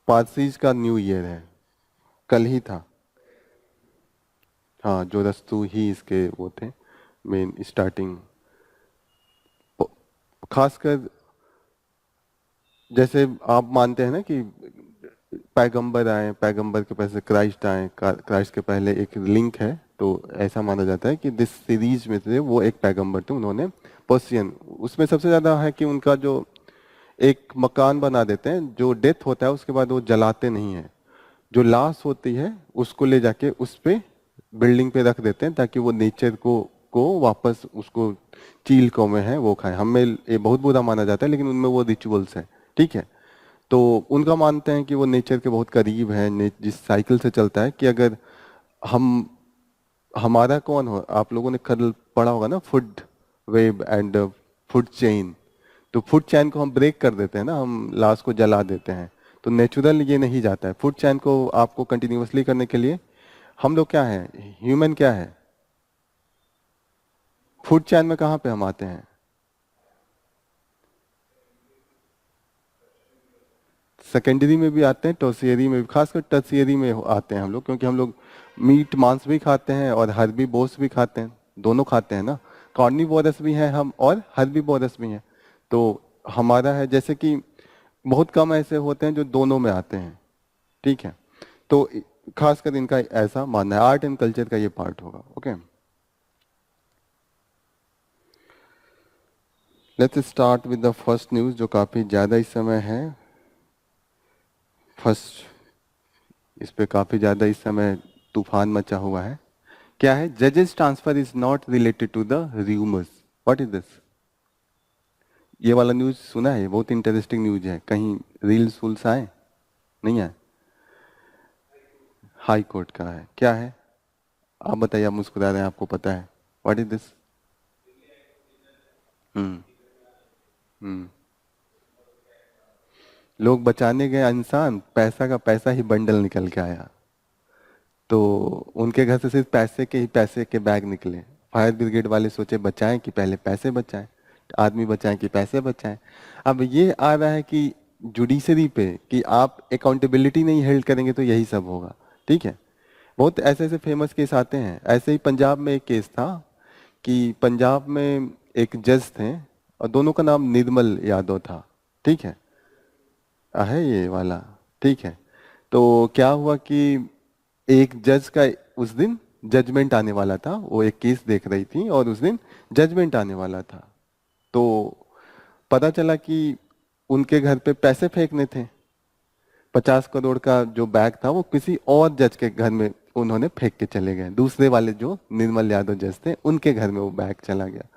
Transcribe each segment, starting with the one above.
Parsis का new year है, कल ही था। हाँ, जो रस्तु ही इसके वो थे मेन स्टार्टिंग। खासकर जैसे आप मानते हैं ना कि पैगंबर आए, पैगंबर के पहले क्राइस्ट आए, क्राइस्ट के पहले एक लिंक है, तो ऐसा माना जाता है कि जिस सीरीज में थे वो एक पैगंबर थे, उन्होंने पर्सियन, उसमें सबसे ज्यादा है कि उनका जो एक मकान बना देते हैं, जो डेथ होता है उसके बाद वो जलाते नहीं है, जो लाश होती है उसको ले जाके उस पे बिल्डिंग पे रख देते हैं ताकि वो नेचर को वापस उसको चील कौवे हैं वो खाएं। हमें ये बहुत बुरा माना जाता है लेकिन उनमें वो रिचुअल्स है, ठीक है। तो उनका मानते हैं कि वो नेचर के बहुत करीब है, जिस साइकिल से चलता है कि अगर हम, हमारा कौन हो, आप लोगों ने कल पढ़ा होगा ना, food web and food chain. तो फूड चैन को हम ब्रेक कर देते हैं ना, हम लाश को जला देते हैं, तो नेचुरल ये नहीं जाता है। फूड चैन को आपको कंटिन्यूअसली करने के लिए हम लोग क्या है, ह्यूमन क्या है, फूड चैन में कहाँ पे हम आते हैं, सेकेंडरी में भी आते हैं, टर्शियरी में भी, खासकर टर्शियरी में आते हैं हम लोग, क्योंकि हम लोग मीट मांस भी खाते हैं और हर्बीवोरस भी खाते हैं, दोनों खाते हैं ना, कार्निवोरस भी हैं हम और हर्बीवोरस भी हैं। तो हमारा है जैसे कि बहुत कम ऐसे होते हैं जो दोनों में आते हैं, ठीक है। तो खासकर इनका ऐसा मानना है, आर्ट एंड कल्चर का ये पार्ट होगा। Okay, let's start with the first news जो काफी ज्यादा इस समय है। फर्स्ट, इस पे काफी ज्यादा इस समय तूफान मचा हुआ है। क्या है, जजेस transfer is not related to the rumours. What is this? ये वाला न्यूज सुना है? बहुत इंटरेस्टिंग न्यूज है, कहीं रील्स वूल्स आए? नहीं आए? हाई कोर्ट का है, क्या है? आप बताइए, आप मुस्कुरा रहे हैं, आपको पता है। What is this? Hmm. Hmm. लोग बचाने गए, इंसान पैसा का पैसा ही बंडल निकल के आया, तो उनके घर से सिर्फ पैसे के ही पैसे के बैग निकले। फायर ब्रिगेड वाले सोचे बचाएं कि पहले पैसे बचाएं, आदमी बचाएं कि पैसे बचाएं। अब ये आ रहा है कि जुडिशरी पे कि आप अकाउंटेबिलिटी नहीं हेल्ड करेंगे तो यही सब होगा, ठीक है। बहुत ऐसे ऐसे फेमस केस आते हैं। ऐसे ही पंजाब में एक केस था कि पंजाब में एक जज थे और दोनों का नाम निर्मल यादव था, ठीक है ये वाला, ठीक है। तो क्या हुआ कि एक जज का उस दिन जजमेंट आने वाला था, वो एक केस देख रही थी और उस दिन जजमेंट आने वाला था। तो पता चला कि उनके घर पे पैसे फेंकने थे, 50 करोड़ का जो बैग था वो किसी और जज के घर में उन्होंने फेंक के चले गए। दूसरे वाले जो निर्मल यादव जज थे उनके घर में वो बैग चला गया।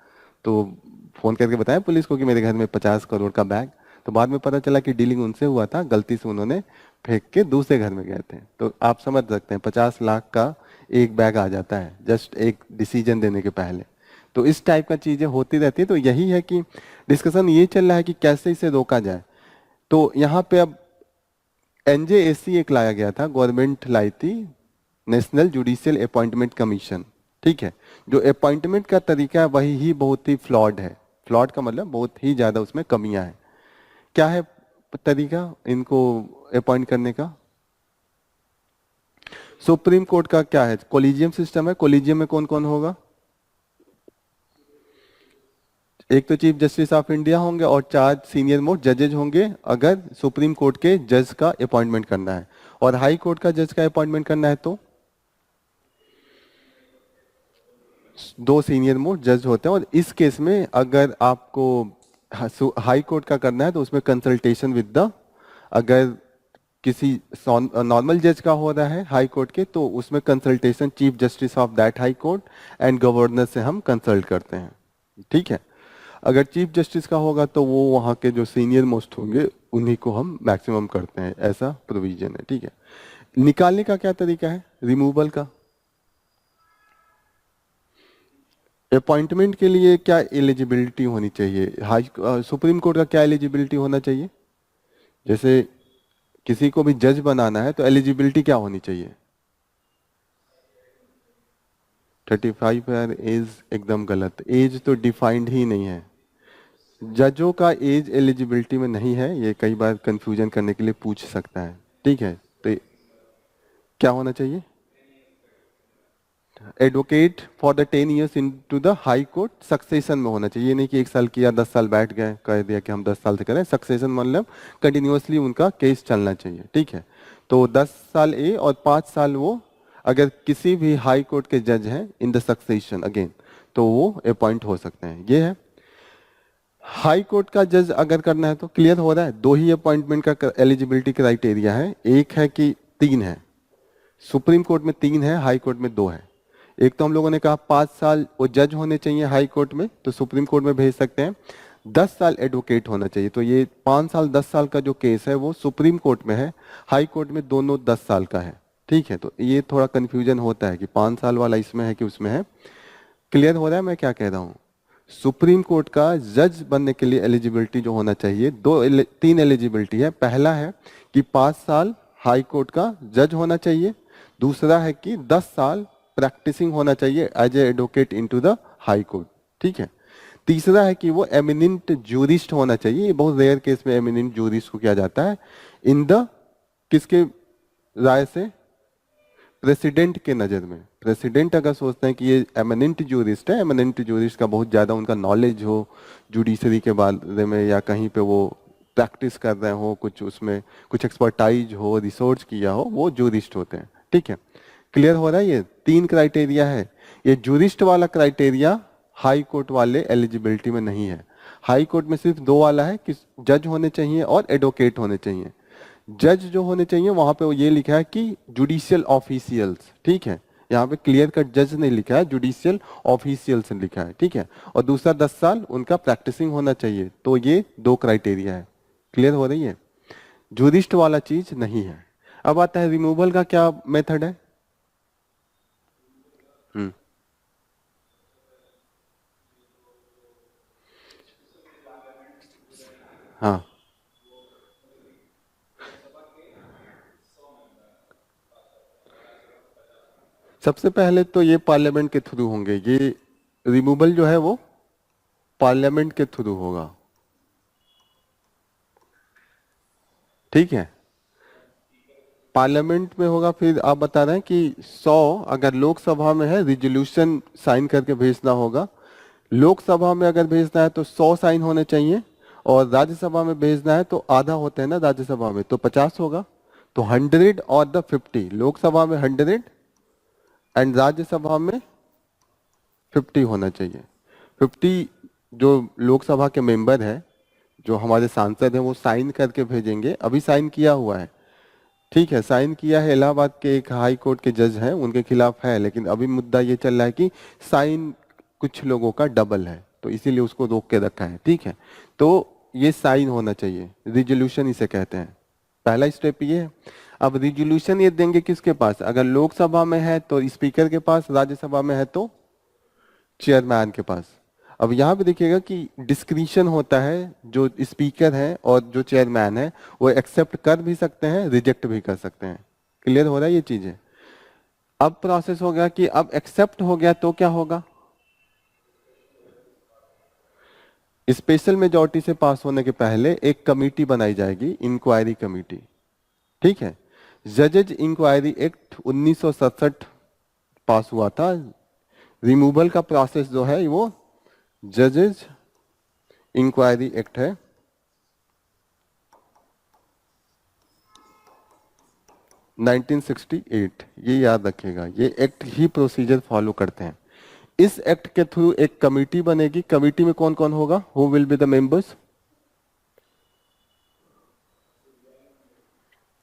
तो फोन करके बताया पुलिस को कि मेरे घर में 50 करोड़ का बैग। तो बाद में पता चला कि डीलिंग उनसे हुआ था, गलती से उन्होंने फेंक के दूसरे घर में गए थे। तो आप समझ सकते हैं 50 लाख का एक बैग आ जाता है जस्ट एक डिसीजन देने के पहले। तो इस टाइप का चीजें होती रहती है। तो यही है कि डिस्कशन ये चल रहा है कि कैसे इसे रोका जाए। तो यहाँ पे अब एनजेएसी एक लाया गया था, गवर्नमेंट लाई थी, नेशनल जुडिशियल अपॉइंटमेंट कमीशन, ठीक है। जो अपॉइंटमेंट का तरीका है वही ही बहुत ही फ्लॉड है। फ्लॉड का मतलब बहुत ही ज्यादा उसमें कमियां हैं। क्या है तरीका इनको अपॉइंट करने का? सुप्रीम कोर्ट का क्या है, कोलिजियम सिस्टम है। कोलिजियम में कौन कौन होगा? एक तो चीफ जस्टिस ऑफ इंडिया होंगे और 4 सीनियर मोस्ट जजेज होंगे अगर सुप्रीम कोर्ट के जज का अपॉइंटमेंट करना है, और हाई कोर्ट का जज का अपॉइंटमेंट करना है तो 2 सीनियर मोस्ट जज होते हैं। और इस केस में अगर आपको हाई कोर्ट का करना है तो उसमें कंसल्टेशन विद द, अगर किसी नॉर्मल जज का हो रहा है हाई कोर्ट के तो उसमें consultation chief justice of that high court and governor से हम कंसल्ट करते हैं, ठीक है। अगर चीफ जस्टिस का होगा तो वो वहाँ के जो सीनियर मोस्ट होंगे उन्हीं को हम मैक्सिमम करते हैं, ऐसा प्रोविजन है, ठीक है। निकालने का क्या तरीका है, रिमूवल का? अपॉइंटमेंट के लिए क्या एलिजिबिलिटी होनी चाहिए? सुप्रीम कोर्ट का क्या एलिजिबिलिटी होना चाहिए? जैसे किसी को भी जज बनाना है तो एलिजिबिलिटी क्या होनी चाहिए? 35 यार, एज एकदम गलत, एज तो डिफाइंड ही नहीं है। जजों का एज एलिजिबिलिटी में नहीं है, ये कई बार कंफ्यूजन करने के लिए पूछ सकता है। ठीक है, तो क्या होना चाहिए? Advocate for the 10 years into the high court, succession में होना चाहिए। ये नहीं कि 1 साल किया 10 साल बैठ गए कह दिया कि हम 10 साल से करें। सक्सेशन मतलब कंटिन्यूअसली उनका केस चलना चाहिए। ठीक है, तो 10 साल ए और 5 साल वो अगर किसी भी हाई कोर्ट के जज हैं इन द सक्सेशन अगेन, तो वो अपॉइंट हो सकते हैं। ये है हाई कोर्ट का जज अगर करना है तो क्लियर हो रहा है। दो ही अपॉइंटमेंट का एलिजिबिलिटी क्राइटेरिया है, एक है कि 3 है, सुप्रीम कोर्ट में 3 है, हाई कोर्ट में 2 है। एक तो हम लोगों ने कहा 5 साल वो जज होने चाहिए हाई कोर्ट में, तो सुप्रीम कोर्ट में भेज सकते हैं। 10 साल एडवोकेट होना चाहिए। तो ये 5 साल 10 साल का जो केस है वो सुप्रीम कोर्ट में है, हाई कोर्ट में दोनों 10 साल का है। ठीक है, तो ये थोड़ा कंफ्यूजन होता है कि 5 साल वाला इसमें है कि उसमें है। क्लियर हो रहा है मैं क्या कह रहा हूँ? सुप्रीम कोर्ट का जज बनने के लिए एलिजिबिलिटी जो होना चाहिए, 3 एलिजिबिलिटी है। पहला है कि 5 साल हाई कोर्ट का जज होना चाहिए। दूसरा है कि 10 साल प्रैक्टिसिंग होना चाहिए as a advocate into the high court. ठीक है, तीसरा है कि वो एमिनेंट जूरिस्ट होना चाहिए। ये बहुत रेयर केस में एमिनेंट जूरिस्ट को किया जाता है इन द किसके राय से? प्रेसिडेंट के नज़र में। प्रेसिडेंट अगर सोचते हैं कि ये एमिनेंट जूरिस्ट है, एमिनेंट जूरिस्ट का बहुत ज़्यादा उनका नॉलेज हो जुडिशरी के बारे में, या कहीं पे वो प्रैक्टिस कर रहे हो, कुछ उसमें कुछ एक्सपर्टाइज हो, रिसर्च किया हो, वो जूरिस्ट होते हैं। ठीक है, क्लियर हो रहा है? ये 3 क्राइटेरिया है। ये जूरिस्ट वाला क्राइटेरिया हाई कोर्ट वाले एलिजिबिलिटी में नहीं है। हाई कोर्ट में सिर्फ 2 वाला है कि जज होने चाहिए और एडवोकेट होने चाहिए। जज जो होने चाहिए वहां पे वो ये लिखा है कि जुडिशियल ऑफिशियल्स। ठीक है, यहाँ पे क्लियर कट जज नहीं लिखा है, जुडिशियल ऑफिशियल्स लिखा है। ठीक है, और दूसरा 10 साल उनका प्रैक्टिसिंग होना चाहिए। तो ये 2 क्राइटेरिया है। क्लियर हो रही है? जूरिस्ट वाला चीज नहीं है। अब आता है रिमूवल का क्या मेथड है? हम्म, हाँ, सबसे पहले तो ये पार्लियामेंट के थ्रू होंगे। ये रिमूवल जो है वो पार्लियामेंट के थ्रू होगा। ठीक है, पार्लियामेंट में होगा। फिर आप बता रहे हैं कि 100 अगर लोकसभा में है रिजोल्यूशन साइन करके भेजना होगा। लोकसभा में अगर भेजना है तो 100 साइन होने चाहिए, और राज्यसभा में भेजना है तो आधा होते हैं ना राज्यसभा में, तो 50 होगा। तो 100 और द 50, लोकसभा में 100 एंड राज्यसभा में 50 होना चाहिए। 50 जो लोकसभा के मेंबर है, जो हमारे सांसद हैं, वो साइन करके भेजेंगे। अभी साइन किया हुआ है। ठीक है, साइन किया है। इलाहाबाद के एक हाई कोर्ट के जज हैं, उनके खिलाफ है, लेकिन अभी मुद्दा ये चल रहा है कि साइन कुछ लोगों का डबल है, तो इसीलिए उसको रोक के रखा है। ठीक है, तो ये साइन होना चाहिए, रिजोल्यूशन इसे कहते हैं। पहला स्टेप ये है। अब रिजोल्यूशन ये देंगे किसके पास? अगर लोकसभा में है तो स्पीकर के पास, राज्यसभा में है तो चेयरमैन के पास। अब यहाँ पे देखिएगा कि डिस्क्रिशन होता है, जो स्पीकर है और जो चेयरमैन है वो एक्सेप्ट कर भी सकते हैं, रिजेक्ट भी कर सकते हैं। क्लियर हो रहा है ये चीजें? अब प्रोसेस हो गया कि अब एक्सेप्ट हो गया तो क्या होगा? स्पेशल मेजॉरिटी से पास होने के पहले एक कमेटी बनाई जाएगी, इंक्वायरी कमेटी। ठीक है, जजेज इंक्वायरी एक्ट 1967 पास हुआ था। रिमूवल का प्रोसेस जो है वो जजेज इंक्वायरी एक्ट है। 1968, ये याद रखिएगा। ये एक्ट ही प्रोसीजर फॉलो करते हैं। इस एक्ट के थ्रू एक कमेटी बनेगी। कमेटी में कौन कौन होगा? Who will be the members?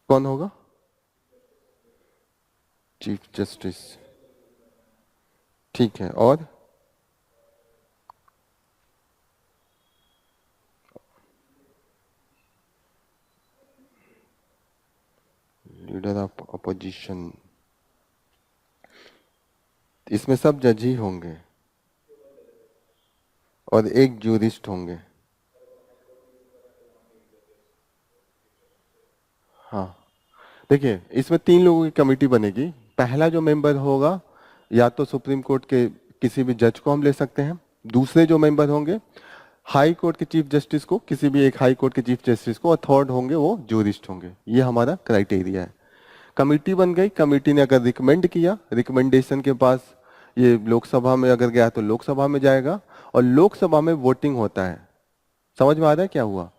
कौन होगा? Chief justice. ठीक है, और लीडर ऑफ अपोजिशन। इसमें सब जज ही होंगे और एक जूरिस्ट होंगे। हाँ, देखिए इसमें 3 लोगों की कमेटी बनेगी। पहला जो मेंबर होगा, या तो सुप्रीम कोर्ट के किसी भी जज को हम ले सकते हैं। दूसरे जो मेंबर होंगे हाई कोर्ट के चीफ जस्टिस को, किसी भी एक हाई कोर्ट के चीफ जस्टिस को, और थर्ड होंगे वो जूरिस्ट होंगे। ये हमारा क्राइटेरिया है। कमेटी बन गई, कमेटी ने अगर रिकमेंड किया, रिकमेंडेशन के पास ये लोकसभा में अगर गया तो लोकसभा में जाएगा, और लोकसभा में वोटिंग होता है। समझ में आ रहा है क्या हुआ?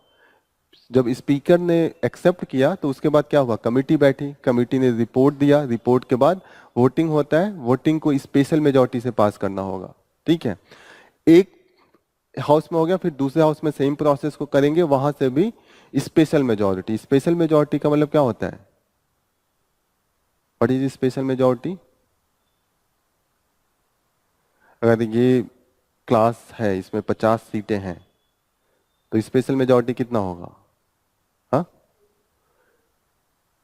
जब स्पीकर ने एक्सेप्ट किया तो उसके बाद क्या हुआ, कमेटी बैठी, कमेटी ने रिपोर्ट दिया, रिपोर्ट के बाद वोटिंग होता है, वोटिंग को स्पेशल मेजॉरिटी से पास करना होगा। ठीक है, एक हाउस में हो गया, फिर दूसरे हाउस में सेम प्रोसेस को करेंगे, वहां से भी स्पेशल मेजॉरिटी। स्पेशल मेजॉरिटी का मतलब क्या होता है? What is special majority? अगर ये क्लास है, इसमें 50 सीटें हैं, तो स्पेशल मेजॉरिटी कितना होगा? हाँ,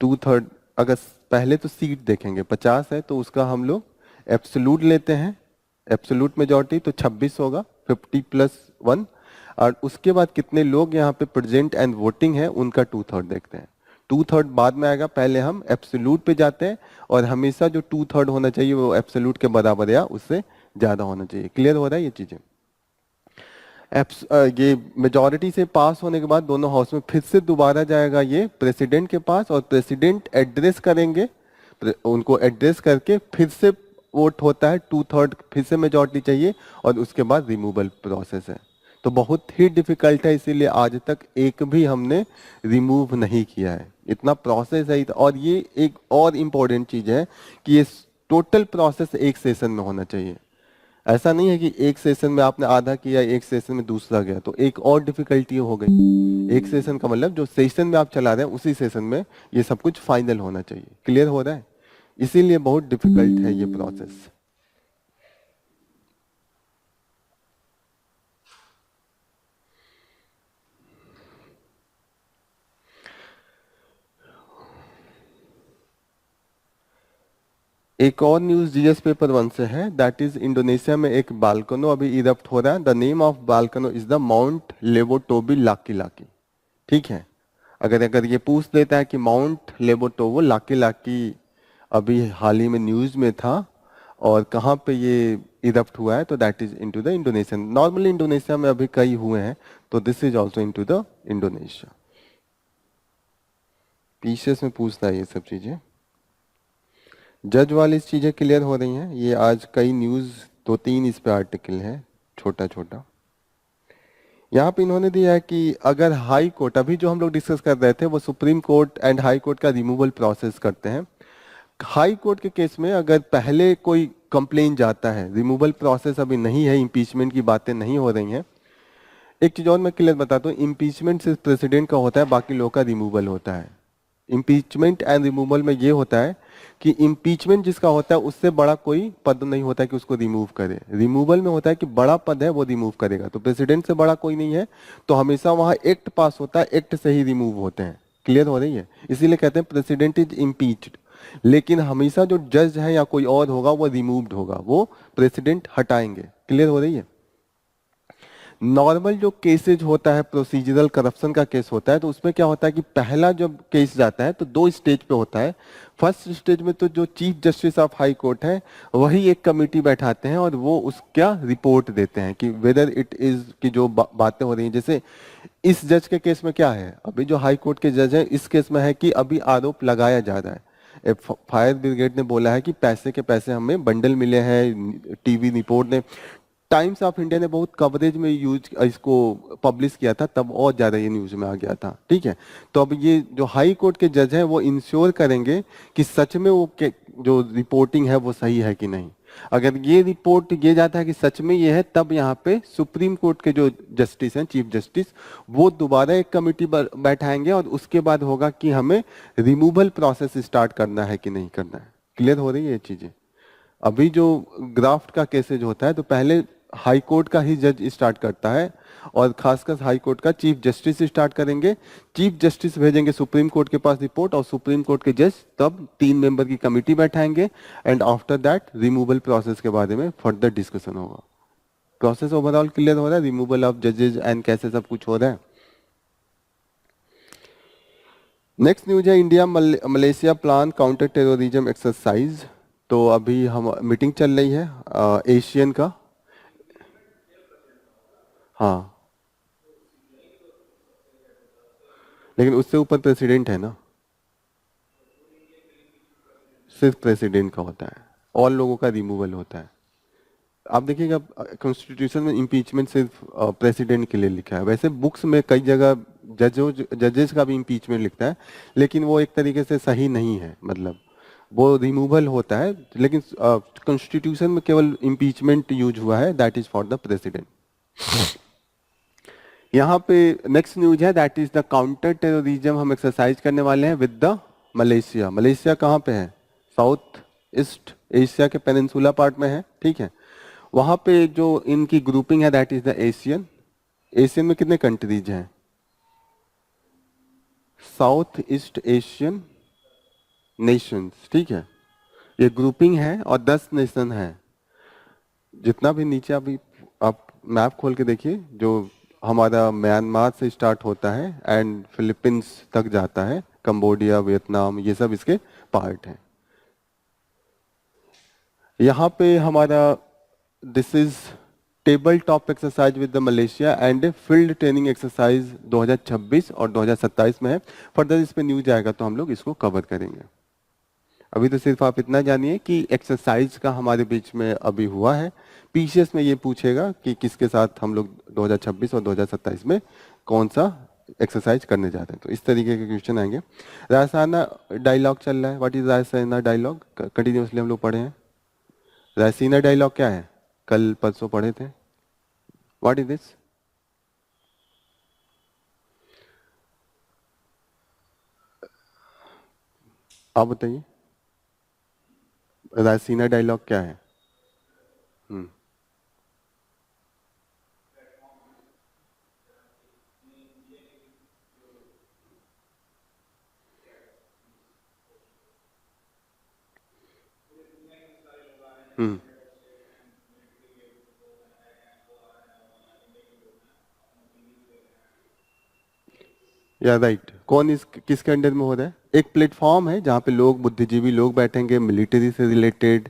2/3। अगर पहले तो सीट देखेंगे, 50 है तो उसका हम लोग एब्सोल्यूट लेते हैं, एब्सोल्यूट मेजॉरिटी तो 26 होगा, 50+1। और उसके बाद कितने लोग यहाँ पे प्रेजेंट एंड वोटिंग है, उनका 2/3 देखते हैं। 2/3 बाद में आएगा, पहले हम एब्सोल्यूट पे जाते हैं, और हमेशा जो 2/3 होना चाहिए वो एब्सोल्यूट के बराबर या उससे ज्यादा होना चाहिए। क्लियर हो रहा है ये चीजें? ये मेजॉरिटी से पास होने के बाद दोनों हाउस में फिर से दोबारा जाएगा ये प्रेसिडेंट के पास, और प्रेसिडेंट एड्रेस करेंगे, उनको एड्रेस करके फिर से वोट होता है, 2/3 फिर से मेजॉरिटी चाहिए, और उसके बाद रिमूवल प्रोसेस है। तो बहुत ही डिफिकल्ट है, इसीलिए आज तक एक भी हमने रिमूव नहीं किया है। इतना प्रोसेस है। और ये एक और इम्पोर्टेंट चीज है कि ये टोटल प्रोसेस एक सेशन में होना चाहिए। ऐसा नहीं है कि एक सेशन में आपने आधा किया, एक सेशन में दूसरा गया, तो एक और डिफिकल्टी हो गई। एक सेशन का मतलब जो सेशन में आप चला रहे हैं उसी सेशन में ये सब कुछ फाइनल होना चाहिए। क्लियर हो रहा है? इसीलिए बहुत डिफिकल्ट है ये प्रोसेस। एक और न्यूज जीएस पेपर 1 से है, दैट इज इंडोनेशिया में एक बालकनो अभी इरप्ट हो रहा है। The name of volcano is the mount Lewotobi Laki Laki. ठीक है, अगर अगर ये पूछ देता है कि माउंट लेवोटोबो लाकी लाकी अभी हाल ही में न्यूज में था और कहाँ पे ये इरप्ट हुआ है, तो that is into the Indonesian. Normally Indonesia में अभी कई हुए हैं, तो this is also into the Indonesia. PCS में पूछता है ये सब चीजें। जज वाली चीजें क्लियर हो रही हैं। ये आज कई न्यूज 2-3 इस पे आर्टिकल है, छोटा छोटा। यहाँ पे इन्होंने दिया है कि अगर हाई कोर्ट, अभी जो हम लोग डिस्कस कर रहे थे वो supreme court and high court का रिमूवल प्रोसेस करते हैं। हाई कोर्ट के केस में अगर पहले कोई कंप्लेन जाता है, रिमूवल प्रोसेस अभी नहीं है, इम्पीचमेंट की बातें नहीं हो रही हैं। एक चीज और मैं क्लियर बताता हूँ, इम्पीचमेंट सिर्फ प्रेसिडेंट का होता है, बाकी लोगों का रिमूवल होता है। इम्पीचमेंट एंड रिमूवल में ये होता है कि इम्पीचमेंट जिसका होता है उससे बड़ा कोई पद नहीं होता है कि उसको रिमूव करे। रिमूवल में होता है कि बड़ा पद है वो रिमूव करेगा, तो प्रेसिडेंट से बड़ा कोई नहीं है, तो हमेशा वहां एक्ट पास होता है, एक्ट से ही रिमूव होते हैं। क्लियर हो रही है? इसीलिए कहते हैं प्रेसिडेंट इज इम्पीच्ड। लेकिन हमेशा जो जज है या कोई और होगा वो रिमूव्ड होगा, वो प्रेसिडेंट हटाएंगे। क्लियर हो रही है? नॉर्मल जो केसेज होता है, प्रोसीजरल करप्शन का केस होता है, तो उसमें क्या होता है कि पहला जब केस जाता है तो 2 स्टेज पे होता है। फर्स्ट स्टेज में तो जो chief justice of high court है वही एक कमेटी बैठाते हैं और वो उसका रिपोर्ट देते हैं कि वेदर इट इज की जो बातें हो रही हैं। जैसे इस जज के केस में क्या है, अभी जो हाई कोर्ट के जज है इस केस में है कि अभी आरोप लगाया जा रहा है, फायर ब्रिगेड ने बोला है कि पैसे के पैसे हमें बंडल मिले हैं, टीवी रिपोर्ट ने, टाइम्स ऑफ इंडिया ने बहुत कवरेज में यूज इसको पब्लिश किया था, तब और ज्यादा ये न्यूज में आ गया था। ठीक है, तो अब ये जो हाई कोर्ट के जज हैं वो इंश्योर करेंगे कि सच में वो जो रिपोर्टिंग है वो सही है कि नहीं। अगर ये रिपोर्ट ये जाता है कि सच में ये है, तब यहाँ पे सुप्रीम कोर्ट के जो जस्टिस हैं, चीफ जस्टिस, वो दोबारा एक कमेटी बैठाएंगे और उसके बाद होगा कि हमें रिमूवल प्रोसेस स्टार्ट करना है कि नहीं करना है। क्लियर हो रही है ये चीजें? अभी जो ग्राफ्ट का केसेज होता है तो पहले हाई कोर्ट का ही जज स्टार्ट करता है, और खासकर हाई कोर्ट का चीफ जस्टिस स्टार्ट करेंगे, चीफ जस्टिस भेजेंगे सुप्रीम कोर्ट के पास रिपोर्ट, और सुप्रीम कोर्ट के जज तब 3 मेंबर की कमेटी बैठाएंगे, and after that removal process के बारे में फर्दर डिस्कशन होगा। प्रोसेस ओवरऑल क्लियर हो रहा है? रिमूवल ऑफ जजेज एंड कैसे सब कुछ हो रहा है। नेक्स्ट न्यूज है, India Malaysia plan counter terrorism exercise. तो अभी हम मीटिंग चल रही है एशियन का। हाँ, लेकिन उससे ऊपर प्रेसिडेंट है ना, सिर्फ प्रेसिडेंट का होता है, और लोगों का रिमूवल होता है। आप देखिएगा कॉन्स्टिट्यूशन में इम्पीचमेंट सिर्फ प्रेसिडेंट के लिए लिखा है, वैसे बुक्स में कई जगह जजेस का भी इम्पीचमेंट लिखता है, लेकिन वो एक तरीके से सही नहीं है, मतलब वो रिमूवल होता है, लेकिन कॉन्स्टिट्यूशन में केवल इम्पीचमेंट यूज हुआ है, that is for the president. यहाँ पे नेक्स्ट न्यूज है, that is the counter terrorism हम एक्सरसाइज करने वाले हैं विद द मलेशिया। मलेशिया कहाँ पे है? साउथ ईस्ट एशिया के पेनिनसुला पार्ट में है, ठीक है। वहां पे जो इनकी ग्रुपिंग है that is the Asian. Asian में कितने कंट्रीज हैं? साउथ ईस्ट एशियन नेशंस, ठीक है, ये ग्रुपिंग है और 10 नेशन है। जितना भी नीचे अभी आप मैप खोल के देखिए, जो हमारा म्यांमार से स्टार्ट होता है एंड फिलीपींस तक जाता है, कंबोडिया, वियतनाम, ये सब इसके पार्ट हैं। यहाँ पे हमारा this is table top exercise with the Malaysia and field training exercise 2026 और 2027 में है। फर्दर इस पे न्यूज आएगा तो हम लोग इसको कवर करेंगे। अभी तो सिर्फ आप इतना जानिए कि एक्सरसाइज का हमारे बीच में अभी हुआ है। पीसीएस में ये पूछेगा कि किसके साथ हम लोग 2026 और 2027 में कौन सा एक्सरसाइज करने जाते हैं, तो इस तरीके के क्वेश्चन आएंगे। रायसाना डायलॉग चल रहा है, व्हाट इज रायसाना डायलॉग? कंटिन्यूसली हम लोग पढ़े हैं। रायसीना डायलॉग क्या है? कल परसों पढ़े थे। What is this? आप बताइए, रायसीना डायलॉग क्या है? हम्म हम्म या राइट। कौन इस किसके अंडर में हो रहा है? एक प्लेटफॉर्म है जहाँ पे लोग, बुद्धिजीवी लोग बैठेंगे, मिलिट्री से रिलेटेड,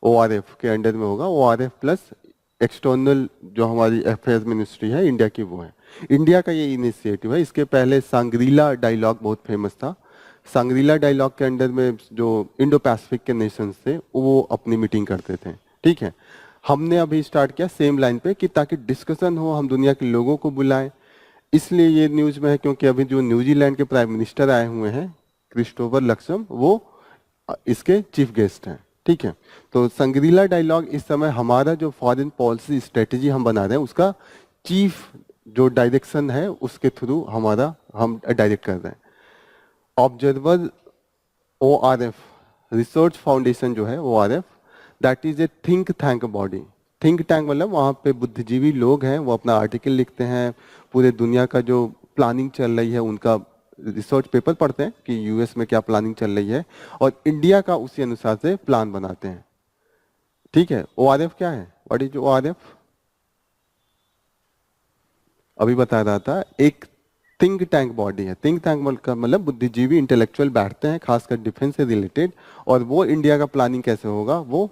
ओआरएफ के अंडर में होगा। ओआरएफ प्लस एक्सटर्नल जो हमारी अफेयर्स मिनिस्ट्री है इंडिया की, वो है। इंडिया का ये इनिशिएटिव है। इसके पहले सांग्रीला डायलॉग बहुत फेमस था। सांग्रीला डायलॉग के अंडर में जो इंडो पैसिफिक के नेशंस थे वो अपनी मीटिंग करते थे, ठीक है। हमने अभी स्टार्ट किया सेम लाइन पे कि ताकि डिस्कशन हो, हम दुनिया के लोगों को बुलाएं। इसलिए ये न्यूज में है क्योंकि अभी जो न्यूजीलैंड के प्राइम मिनिस्टर आए हुए हैं, क्रिस्टोफर लक्सम, वो इसके चीफ गेस्ट हैं, ठीक है। तो संग्रीला डायलॉग इस समय हमारा जो फॉरेन पॉलिसी स्ट्रेटेजी हम बना रहे हैं उसका चीफ जो डायरेक्शन है उसके थ्रू हमारा हम डायरेक्ट कर रहे हैं। ऑब्जर्वर ओआरएफ रिसर्च फाउंडेशन जो है ORF, that is a think tank body. Think tank मतलब वहाँ पे बुद्धिजीवी लोग हैं, वो अपना आर्टिकल लिखते हैं, पूरे दुनिया का जो प्लानिंग चल रही है उनका रिसर्च पेपर पढ़ते हैं कि यूएस में क्या प्लानिंग चल रही है, और इंडिया का उसी अनुसार से प्लान बनाते हैं, ठीक है। ओआरएफ क्या है? What is ORF? अभी बता रहा था, एक थिंक टैंक बॉडी है। थिंक टैंक का मतलब बुद्धिजीवी इंटेलेक्चुअल बैठते हैं खासकर डिफेंस से रिलेटेड, और वो इंडिया का प्लानिंग कैसे होगा वो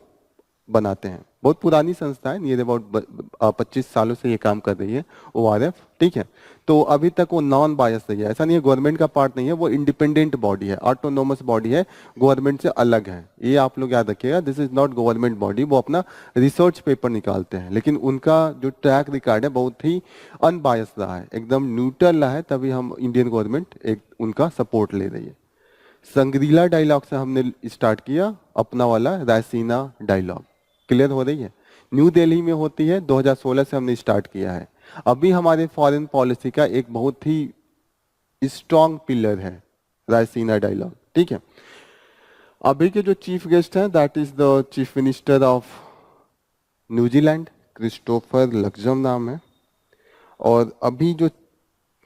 बनाते हैं। बहुत पुरानी संस्था है, नियर अबाउट 25 सालों से ये काम कर रही है ओआरएफ, ठीक है। तो अभी तक वो नॉन बायस रही है, ऐसा नहीं है गवर्नमेंट का पार्ट नहीं है, वो इंडिपेंडेंट बॉडी है, ऑटोनोमस बॉडी है, गवर्नमेंट से अलग है। ये आप लोग याद रखिएगा, this is not government body. वो अपना रिसर्च पेपर निकालते हैं, लेकिन उनका जो ट्रैक रिकॉर्ड है बहुत ही अनबायस रहा है, एकदम न्यूट्रल रहा है, तभी हम इंडियन गवर्नमेंट एक उनका सपोर्ट ले रही है। संग्रीला डायलॉग से हमने स्टार्ट किया अपना वाला रायसीना डायलॉग। क्लियर हो रही है? न्यू दिल्ली में होती है, 2016 से हमने स्टार्ट किया है। अभी हमारे फॉरेन पॉलिसी का एक बहुत ही स्ट्रॉन्ग पिलर है रायसीना डायलॉग, ठीक है। अभी के जो चीफ गेस्ट हैं that is the chief minister of New Zealand, Christopher Luxon नाम है। और अभी जो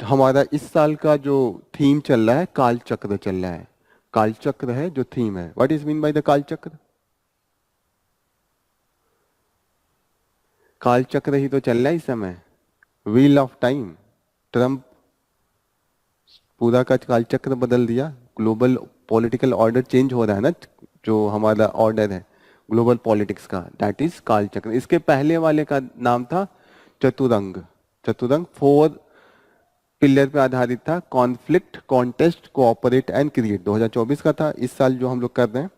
हमारा इस साल का जो थीम चल रहा है, काल चक्र चल रहा है। काल चक्र है जो थीम है। What is mean by the काल चक्र? काल चक्र ही तो चल रहा है इस समय, व्हील ऑफ टाइम। ट्रम्प पूरा का काल चक्र बदल दिया, ग्लोबल पॉलिटिकल ऑर्डर चेंज हो रहा है ना, जो हमारा ऑर्डर है ग्लोबल पॉलिटिक्स का, दैट इज काल चक्र। इसके पहले वाले का नाम था चतुरंग। चतुरंग 4 पिलर पे आधारित था, conflict, contest, cooperate and create, 2024 का था। इस साल जो हम लोग कर रहे हैं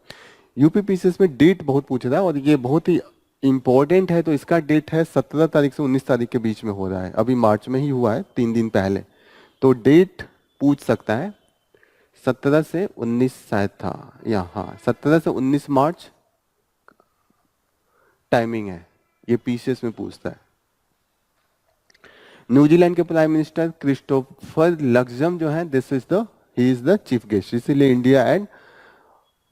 यूपीपीसीएस में डेट बहुत पूछ रहा है और ये बहुत ही इंपॉर्टेंट है। तो इसका डेट है 17 तारीख से 19 तारीख के बीच में हो रहा है, अभी मार्च में ही हुआ है 3 दिन पहले। तो डेट पूछ सकता है, 17 से 19 शायद था यहाँ, 17 से 19 मार्च टाइमिंग है, ये पीसीएस में पूछता है। न्यूजीलैंड के प्राइम मिनिस्टर क्रिस्टोफर लक्सम जो है, this is the he is the chief guest. इसीलिए इंडिया एंड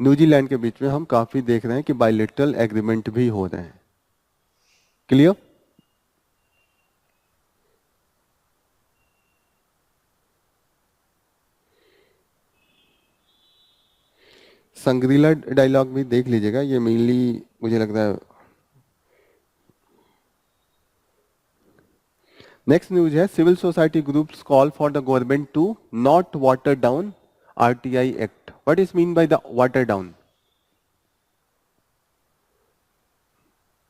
न्यूजीलैंड के बीच में हम काफी देख रहे हैं कि बायलैटरल एग्रीमेंट भी हो रहे हैं। क्लियर? संग्रीला डायलॉग भी देख लीजिएगा, ये मेनली मुझे लगता है। नेक्स्ट न्यूज है, civil society groups call for the government to not water down RTI act. What is mean by the water down?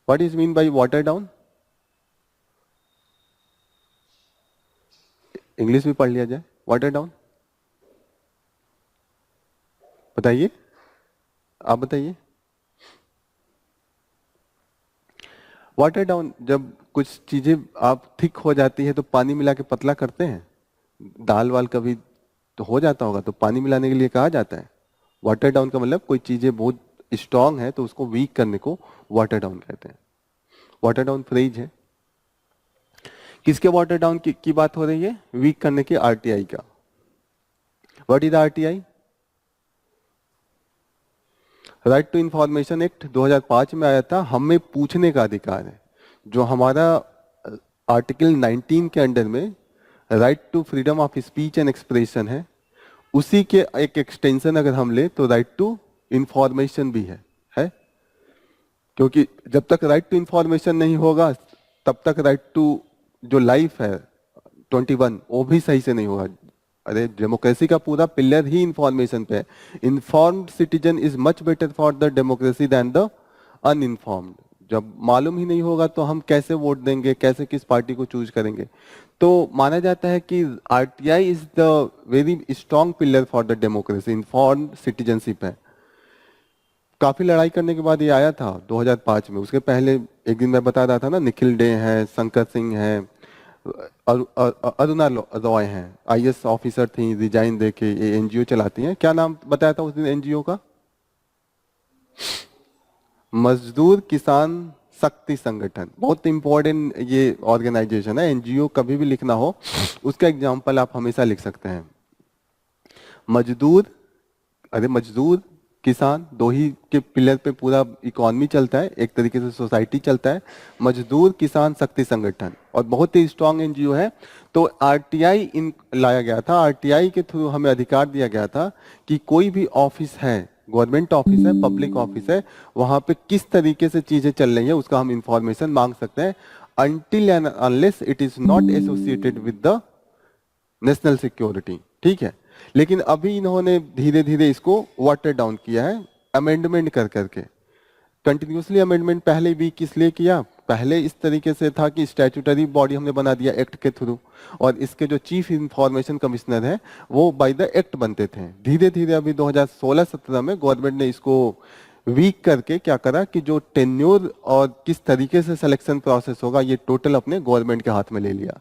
What is mean by water down? English भी पढ़ लिया जाए, वाटर डाउन बताइए, आप बताइए। Water down, जब कुछ चीजें आप थिक हो जाती है तो पानी मिला के पतला करते हैं। दाल वाल कभी तो हो जाता होगा, तो पानी मिलाने के लिए कहा जाता है। वाटर डाउन का मतलब कोई चीजें बहुत स्ट्रांग है तो उसको वीक करने को वाटर डाउन कहते हैं। वाटर डाउन फ्रेज है। किसके वाटर डाउन की बात हो रही है? वीक करने के आरटीआई का। What is RTI? Right to information act 2005 में आया था। हमें पूछने का अधिकार है, जो हमारा आर्टिकल 19 के अंडर में right to freedom of speech and expression है, उसी के एक एक्सटेंशन अगर हम ले तो राइट टू इंफॉर्मेशन भी है। क्योंकि जब तक राइट टू इंफॉर्मेशन नहीं होगा तब तक राइट टू जो लाइफ है 21 वो भी सही से नहीं होगा। अरे डेमोक्रेसी का पूरा पिलर ही इंफॉर्मेशन पे है। Informed citizen is much better for the democracy than the uninformed. जब मालूम ही नहीं होगा तो हम कैसे वोट देंगे, कैसे किस पार्टी को चूज करेंगे? तो माना जाता है कि RTI is the very strong pillar for the democracy, informed citizenship है। काफी लड़ाई करने के बाद ये आया था 2005 में। उसके पहले एक दिन मैं बता रहा था ना, निखिल डे है, शंकर सिंह है, अरुणा रॉय हैं, आईएएस ऑफिसर थी, रिजाइन देके ये एनजीओ चलाती हैं। क्या नाम बताया था उस दिन एनजीओ का? मजदूर किसान शक्ति संगठन। बहुत इंपॉर्टेंट ये ऑर्गेनाइजेशन है। एनजीओ कभी भी लिखना हो उसका एग्जांपल आप हमेशा लिख सकते हैं। मजदूर, अरे मजदूर किसान दो ही के पिलर पे पूरा इकोनॉमी चलता है, एक तरीके से सोसाइटी चलता है। मजदूर किसान शक्ति संगठन, और बहुत ही स्ट्रांग एनजीओ है। तो आरटीआई इन लाया गया था। आरटीआई के थ्रू हमें अधिकार दिया गया था कि कोई भी ऑफिस है, गवर्नमेंट ऑफिस है, पब्लिक ऑफिस है, वहां पे किस तरीके से चीजें चल रही है उसका हम इंफॉर्मेशन मांग सकते हैं, until and unless it is not associated with the national security. ठीक है, लेकिन अभी इन्होंने धीरे धीरे इसको वाटर डाउन किया है, अमेंडमेंट कर करके। कंटिन्यूसली अमेंडमेंट पहले भी किस लिए किया? पहले इस तरीके से था कि स्टैट्यूटरी बॉडी हमने बना दिया एक्ट के थ्रू, और इसके जो चीफ इंफॉर्मेशन कमिश्नर है वो बाय द एक्ट बनते थे। धीरे धीरे अभी 2016-17 में गवर्नमेंट ने इसको वीक करके क्या करा कि जो टेन्योर और किस तरीके से सिलेक्शन प्रोसेस होगा ये टोटल अपने गवर्नमेंट के हाथ में ले लिया।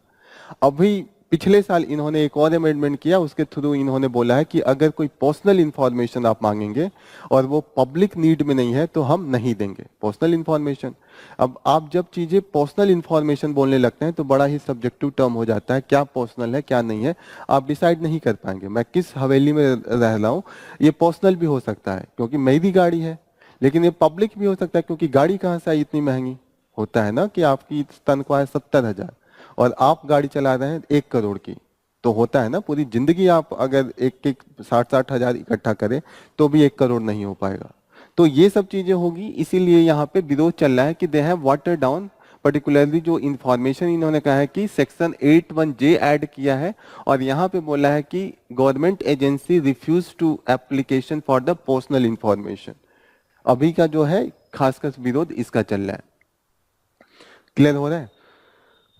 अभी पिछले साल इन्होंने एक और अमेंडमेंट किया, उसके थ्रू इन्होंने बोला है कि अगर कोई पर्सनल इंफॉर्मेशन आप मांगेंगे और वो पब्लिक नीड में नहीं है तो हम नहीं देंगे पर्सनल इंफॉर्मेशन। अब आप जब चीजें पर्सनल इंफॉर्मेशन बोलने लगते हैं तो बड़ा ही सब्जेक्टिव टर्म हो जाता है, क्या पर्सनल है क्या नहीं है आप डिसाइड नहीं कर पाएंगे। मैं किस हवेली में रह रहा हूँ ये पर्सनल भी हो सकता है क्योंकि मेरी गाड़ी है, लेकिन ये पब्लिक भी हो सकता है क्योंकि गाड़ी कहाँ से आई इतनी महंगी। होता है ना कि आपकी तनख्वाह है 70,000 और आप गाड़ी चला रहे हैं 1 करोड़ की, तो होता है ना पूरी जिंदगी आप अगर एक 60-60 हजार इकट्ठा करें तो भी 1 करोड़ नहीं हो पाएगा। तो ये सब चीजें होगी, इसीलिए यहाँ पे विरोध चल रहा है कि they have water down. Particularly जो इंफॉर्मेशन इन्होंने कहा है कि सेक्शन 81J ऐड किया है और यहाँ पे बोला है कि government agency refuse to application for the personal information. अभी का जो है खासकर विरोध इसका चल रहा है। क्लियर हो रहा है?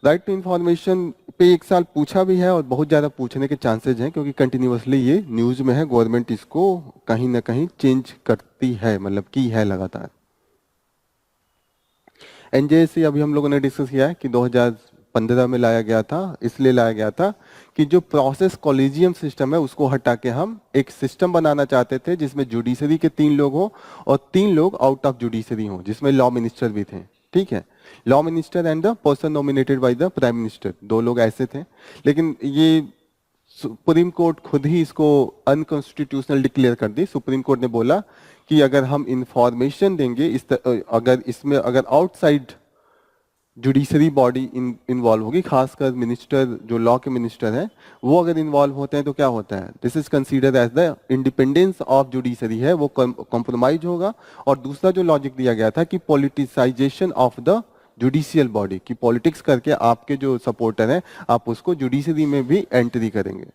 राइट टू इंफॉर्मेशन पे एक साल पूछा भी है और बहुत ज़्यादा पूछने के चांसेज हैं, क्योंकि कंटिन्यूअसली ये न्यूज़ में है, गवर्नमेंट इसको कहीं ना कहीं चेंज करती है, मतलब की है लगातार। एनजेएससी अभी हम लोगों ने डिस्कस किया है कि 2015 में लाया गया था, इसलिए लाया गया था कि जो प्रोसेस कॉलेजियम सिस्टम है उसको हटा के हम एक सिस्टम बनाना चाहते थे जिसमें जुडिशरी के 3 लोग हो और 3 लोग आउट ऑफ जुडिशरी हो, जिसमें लॉ मिनिस्टर भी थे। ठीक है, law minister and the person nominated by the prime minister, 2 लोग ऐसे थे। लेकिन ये सुप्रीम कोर्ट खुद ही इसको अनकॉन्स्टिट्यूशनल डिक्लेयर कर दी। सुप्रीम कोर्ट ने बोला कि अगर हम इंफॉर्मेशन देंगे अगर इसमें अगर आउटसाइड जुडिशरी बॉडी इन्वॉल्व होगी, खासकर मिनिस्टर जो लॉ के मिनिस्टर हैं वो अगर इन्वॉल्व होते हैं तो क्या होता है, this is considered as the independence of judiciary है वो कॉम्प्रोमाइज होगा। और दूसरा जो लॉजिक दिया गया था कि politicisation of the judicial body, की पॉलिटिक्स करके आपके जो सपोर्टर हैं आप उसको जुडिशरी में भी एंट्री करेंगे।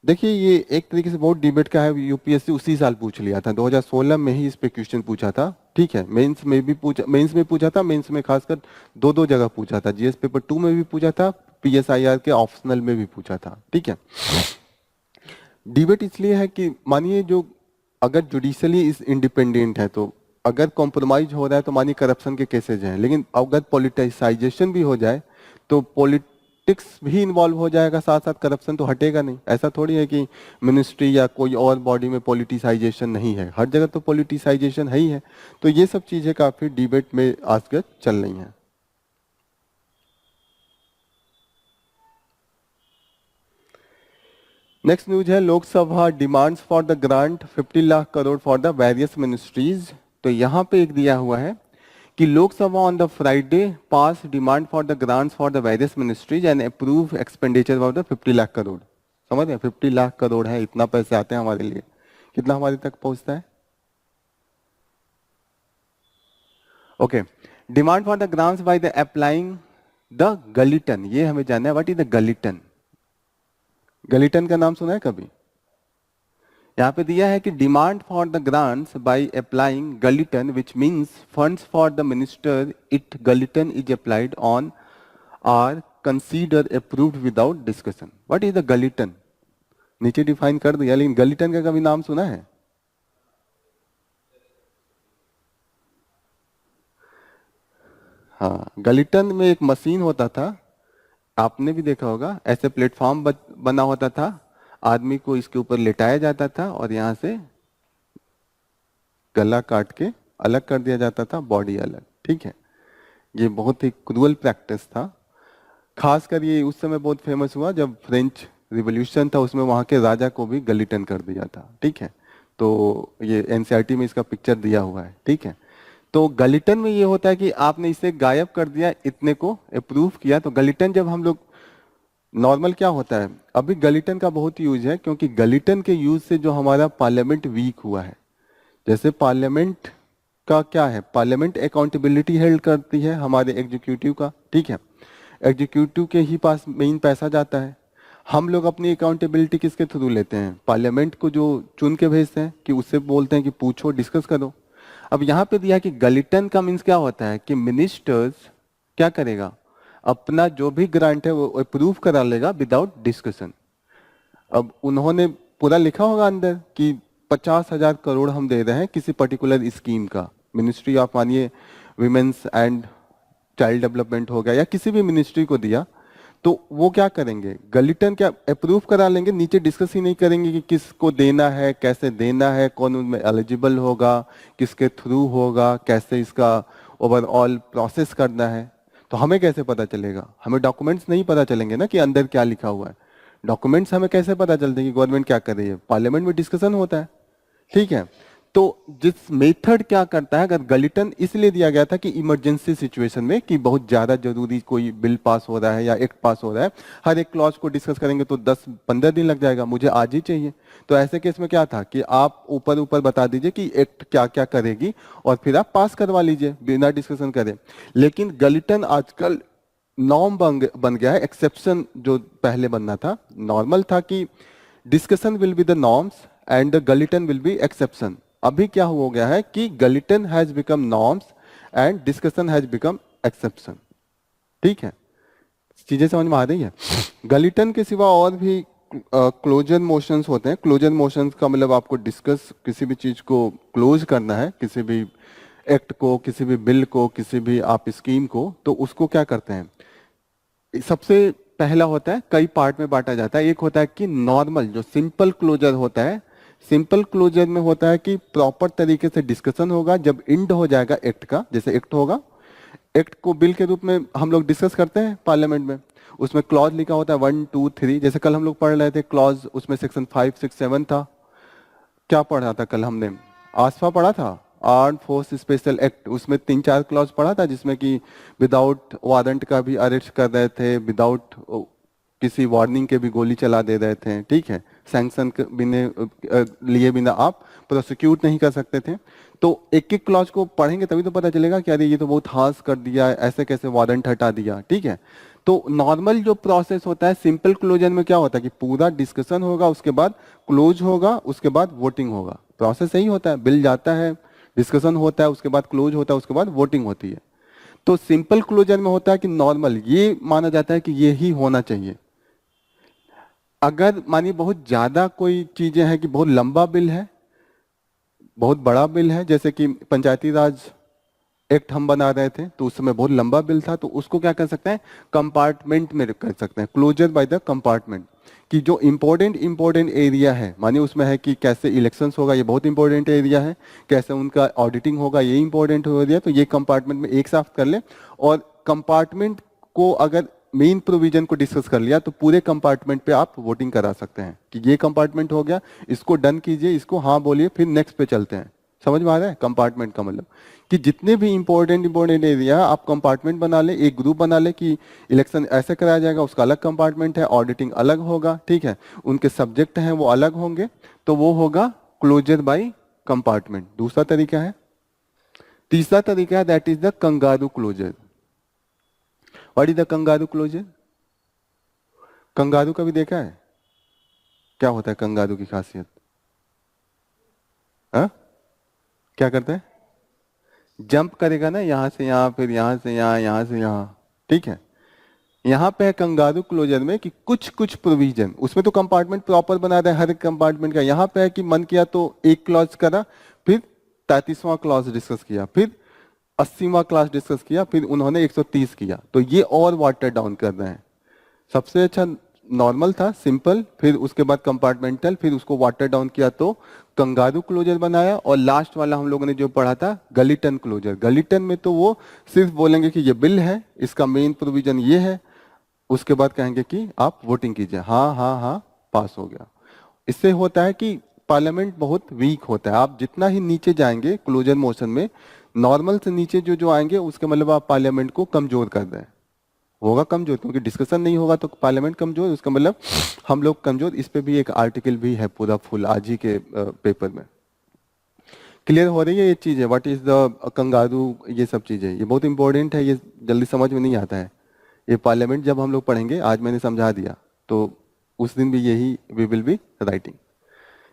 देखिए ये एक तरीके से बहुत डिबेट का है, यूपीएससी उसी साल पूछ लिया था, 2016 में ही इस पे क्वेश्चन पूछा था। ठीक है, मेंस में भी पूछा, मेंस में खासकर 2 जगह पूछा था, जीएस पेपर 2 में भी पूछा था, पीएसआईआर के ऑप्शनल में भी पूछा था। ठीक है, डिबेट इसलिए है कि मानिए जो अगर जुडिशली इस इंडिपेंडेंट है तो अगर कॉम्प्रोमाइज हो रहा है तो मानिए करप्शन के केसेज हैं, लेकिन अगर पॉलिटिसाइजेशन भी हो जाए तो पॉलिटिक्स भी इन्वॉल्व हो जाएगा, साथ साथ करप्शन तो हटेगा नहीं। ऐसा थोड़ी है कि मिनिस्ट्री या कोई और बॉडी में पॉलिटिसाइजेशन नहीं है, हर जगह तो पॉलिटिसाइजेशन है ही है। तो ये सब चीजें काफी डिबेट में आजकल चल रही हैं। नेक्स्ट न्यूज है Lok Sabha demands for the grant 50 lakh crore for the various ministries. तो यहाँ पे एक दिया हुआ है कि Lok Sabha on the Friday pass demand for the grants for the various ministries and approve expenditure for the 50 lakh crore. समझ रहे हैं, 50 लाख करोड़ है, इतना पैसे आते हैं हमारे लिए, कितना हमारे तक पहुंचता है। Okay, demand for the grants by the applying the guillotine, ये हमें जानना है what is the guillotine. Guillotine का नाम सुना है कभी? यहाँ पे दिया है कि demand for the grants by applying guillotine which means funds for the minister it guillotine is applied on are consider approved without discussion. What is the guillotine, नीचे डिफाइन कर दिया, लेकिन गलिटन का कभी नाम सुना है? हाँ, गलिटन में एक मशीन होता था, आपने भी देखा होगा, ऐसे प्लेटफॉर्म बना होता था, आदमी को इसके ऊपर लेटाया जाता था और यहाँ से गला काट के अलग कर दिया जाता था, बॉडी अलग। ठीक है, ये बहुत ही क्रूअल प्रैक्टिस था। खासकर ये उस समय बहुत फेमस हुआ जब फ्रेंच रिवॉल्यूशन था, उसमें वहाँ के राजा को भी गलिटन कर दिया था। ठीक है, तो ये एनसीईआरटी में इसका पिक्चर दिया हुआ है। ठीक है, तो गलिटन में ये होता है कि आपने इसे गायब कर दिया, इतने को अप्रूव किया। तो गलिटन जब हम लोग नॉर्मल क्या होता है, अभी गलिटन का बहुत यूज है, क्योंकि गलिटन के यूज से जो हमारा पार्लियामेंट वीक हुआ है। जैसे पार्लियामेंट का क्या है, पार्लियामेंट अकाउंटेबिलिटी हेल्ड करती है हमारे एग्जीक्यूटिव का। ठीक है, एग्जीक्यूटिव के ही पास मेन पैसा जाता है। हम लोग अपनी अकाउंटेबिलिटी किसके थ्रू लेते हैं, पार्लियामेंट को जो चुन के भेजते हैं कि उससे बोलते हैं कि पूछो, डिस्कस करो। अब यहाँ पे दिया कि गलिटन का मीन्स क्या होता है कि मिनिस्टर्स क्या करेगा, अपना जो भी ग्रांट है वो अप्रूव करा लेगा विदाउट डिस्कशन। अब उन्होंने पूरा लिखा होगा अंदर कि 50,000 करोड़ हम दे रहे हैं किसी पर्टिकुलर स्कीम का, मिनिस्ट्री ऑफ मानिए विमेंस एंड चाइल्ड डेवलपमेंट हो गया या किसी भी मिनिस्ट्री को दिया, तो वो क्या करेंगे, गलिटन क्या अप्रूव करा लेंगे, नीचे डिस्कस ही नहीं करेंगे कि किसको देना है, कैसे देना है, कौन उनमें एलिजिबल होगा, किसके थ्रू होगा, कैसे इसका ओवरऑल प्रोसेस करना है। तो हमें कैसे पता चलेगा, हमें डॉक्यूमेंट्स नहीं पता चलेंगे ना कि अंदर क्या लिखा हुआ है। डॉक्यूमेंट्स हमें कैसे पता चलते हैं कि गवर्नमेंट क्या कर रही है, पार्लियामेंट में डिस्कशन होता है। ठीक है, तो जिस मेथड क्या करता है, अगर गलिटन इसलिए दिया गया था कि इमरजेंसी सिचुएशन में कि बहुत ज्यादा जरूरी कोई बिल पास हो रहा है या एक्ट पास हो रहा है, हर एक क्लॉज को डिस्कस करेंगे तो 10-15 दिन लग जाएगा, मुझे आज ही चाहिए। तो ऐसे केस में क्या था कि आप ऊपर ऊपर बता दीजिए कि एक्ट क्या क्या करेगी और फिर आप पास करवा लीजिए बिना डिस्कशन करें। लेकिन गलिटन आजकल नॉर्म बन गया है, एक्सेप्शन जो पहले बनना था, नॉर्मल था कि discussion will be the norms and the guillotine will be exception. अभी क्या हो गया है कि guillotine has become norms and discussion has become exception. ठीक है, चीजें समझ में आ रही है? गलिटन के सिवा और भी क्लोजर मोशंस होते हैं। क्लोजर मोशंस का मतलब आपको डिस्कस, किसी भी चीज को क्लोज करना है, किसी भी एक्ट को, किसी भी बिल को, किसी भी आप स्कीम को, तो उसको क्या करते हैं? सबसे पहला होता है, कई पार्ट में बांटा जाता है। एक होता है कि नॉर्मल जो सिंपल क्लोजर होता है। सिंपल क्लोजर में होता है कि प्रॉपर तरीके से डिस्कशन होगा, जब इंड हो जाएगा एक्ट का, जैसे एक्ट होगा, एक्ट को बिल के रूप में हम लोग डिस्कस करते हैं पार्लियामेंट में, उसमें क्लॉज लिखा होता है 1 2 3। जैसे कल हम लोग पढ़ रहे थे क्लॉज, उसमें सेक्शन 5 6 7 था। क्या पढ़ा था कल हमने? आसफा पढ़ा था, आर्म फोर्स स्पेशल एक्ट, उसमें 3 4 क्लॉज पढ़ा था, जिसमें कि विदाउट वारंट का भी अरेस्ट कर रहे थे, विदाउट किसी वार्निंग के भी गोली चला दे रहे थे, ठीक है, सैंक्शन लिए बिना आप प्रोसिक्यूट नहीं कर सकते थे। तो एक एक क्लॉज को पढ़ेंगे तभी तो पता चलेगा कि अरे ये तो बहुत हार्श कर दिया, ऐसे कैसे वारंट हटा दिया, ठीक है। तो नॉर्मल जो प्रोसेस होता है सिंपल क्लोजर में क्या होता है कि पूरा डिस्कशन होगा, उसके बाद क्लोज होगा, उसके बाद वोटिंग होगा। प्रोसेस यही होता है, बिल जाता है, डिस्कशन होता है, उसके बाद क्लोज होता है, उसके बाद वोटिंग होती है। तो सिंपल क्लोजर में होता है कि नॉर्मल ये माना जाता है कि ये ही होना चाहिए। अगर मानिए बहुत ज्यादा कोई चीजें हैं कि बहुत लंबा बिल है, बहुत बड़ा बिल है, जैसे कि पंचायती राज एक्ट हम बना रहे थे, तो उस समय बहुत लंबा बिल था, तो उसको क्या कर सकते हैं? कंपार्टमेंट में कर सकते हैं, क्लोजर बाय द कंपार्टमेंट। कि जो इंपॉर्टेंट एरिया है, मानिए उसमें है कि कैसे इलेक्शंस होगा, ये बहुत इंपॉर्टेंट एरिया है, कैसे उनका ऑडिटिंग होगा, ये इंपॉर्टेंट एरिया, तो ये कंपार्टमेंट में एक साथ कर ले। और कंपार्टमेंट को अगर मेन प्रोविजन को डिस्कस कर लिया तो पूरे कंपार्टमेंट पे आप वोटिंग करा सकते हैं कि ये कंपार्टमेंट हो गया, इसको डन कीजिए, इसको हाँ बोलिए, फिर नेक्स्ट पे चलते हैं। समझ में आ रहा है? कंपार्टमेंट का मतलब कि जितने भी इंपॉर्टेंट एरिया आप कंपार्टमेंट बना ले, एक ग्रुप बना ले कि इलेक्शन ऐसे कराया जाएगा, उसका अलग कंपार्टमेंट है, ऑडिटिंग अलग होगा, ठीक है, उनके सब्जेक्ट हैं वो अलग होंगे, तो वो होगा क्लोजर बाय कंपार्टमेंट। दूसरा तरीका है। तीसरा तरीका है that is the kangaroo closure. What is the kangaroo closure? Kangaroo कभी देखा है? क्या होता है कंगारू की खासियत? हाँ, क्या करते हैं? जंप करेगा ना, यहां से यहां, फिर यहां से यहां, यहां से यहां, ठीक है। यहां पे है कंगारू क्लोजर में कि कुछ कुछ प्रोविजन, उसमें तो कंपार्टमेंट प्रॉपर बना रहा है हर एक कंपार्टमेंट का। यहां पे है कि मन किया तो एक क्लॉज करा, फिर 33वां क्लॉज डिस्कस किया, फिर 80वां क्लॉज डिस्कस किया, फिर उन्होंने 130 किया, तो ये और वाटर डाउन कर रहे हैं। सबसे अच्छा नॉर्मल था, सिंपल, फिर उसके बाद कंपार्टमेंटल, फिर उसको वाटर डाउन किया तो कंगारू क्लोजर बनाया। और लास्ट वाला हम लोगों ने जो पढ़ा था गलिटन क्लोजर। गलिटन में तो वो सिर्फ बोलेंगे कि ये बिल है, इसका मेन प्रोविजन ये है, उसके बाद कहेंगे कि आप वोटिंग कीजिए, हाँ हाँ हाँ, पास हो गया। इससे होता है कि पार्लियामेंट बहुत वीक होता है। आप जितना ही नीचे जाएंगे क्लोजर मोशन में, नॉर्मल से नीचे जो जो आएंगे, उसके मतलब आप पार्लियामेंट को कमजोर कर रहे हैं। होगा कमजोर, क्योंकि डिस्कशन नहीं होगा तो पार्लियामेंट कमजोर, उसका मतलब हम लोग कमजोर। इस पे भी एक आर्टिकल भी है पूरा फुल आज ही के पेपर में। क्लियर हो रही है ये चीज है? व्हाट इज द कंगारू, ये सब चीजें, ये बहुत इंपॉर्टेंट है, ये जल्दी समझ में नहीं आता है। ये पार्लियामेंट जब हम लोग पढ़ेंगे, आज मैंने समझा दिया, तो उस दिन भी यही वी विल बी राइटिंग।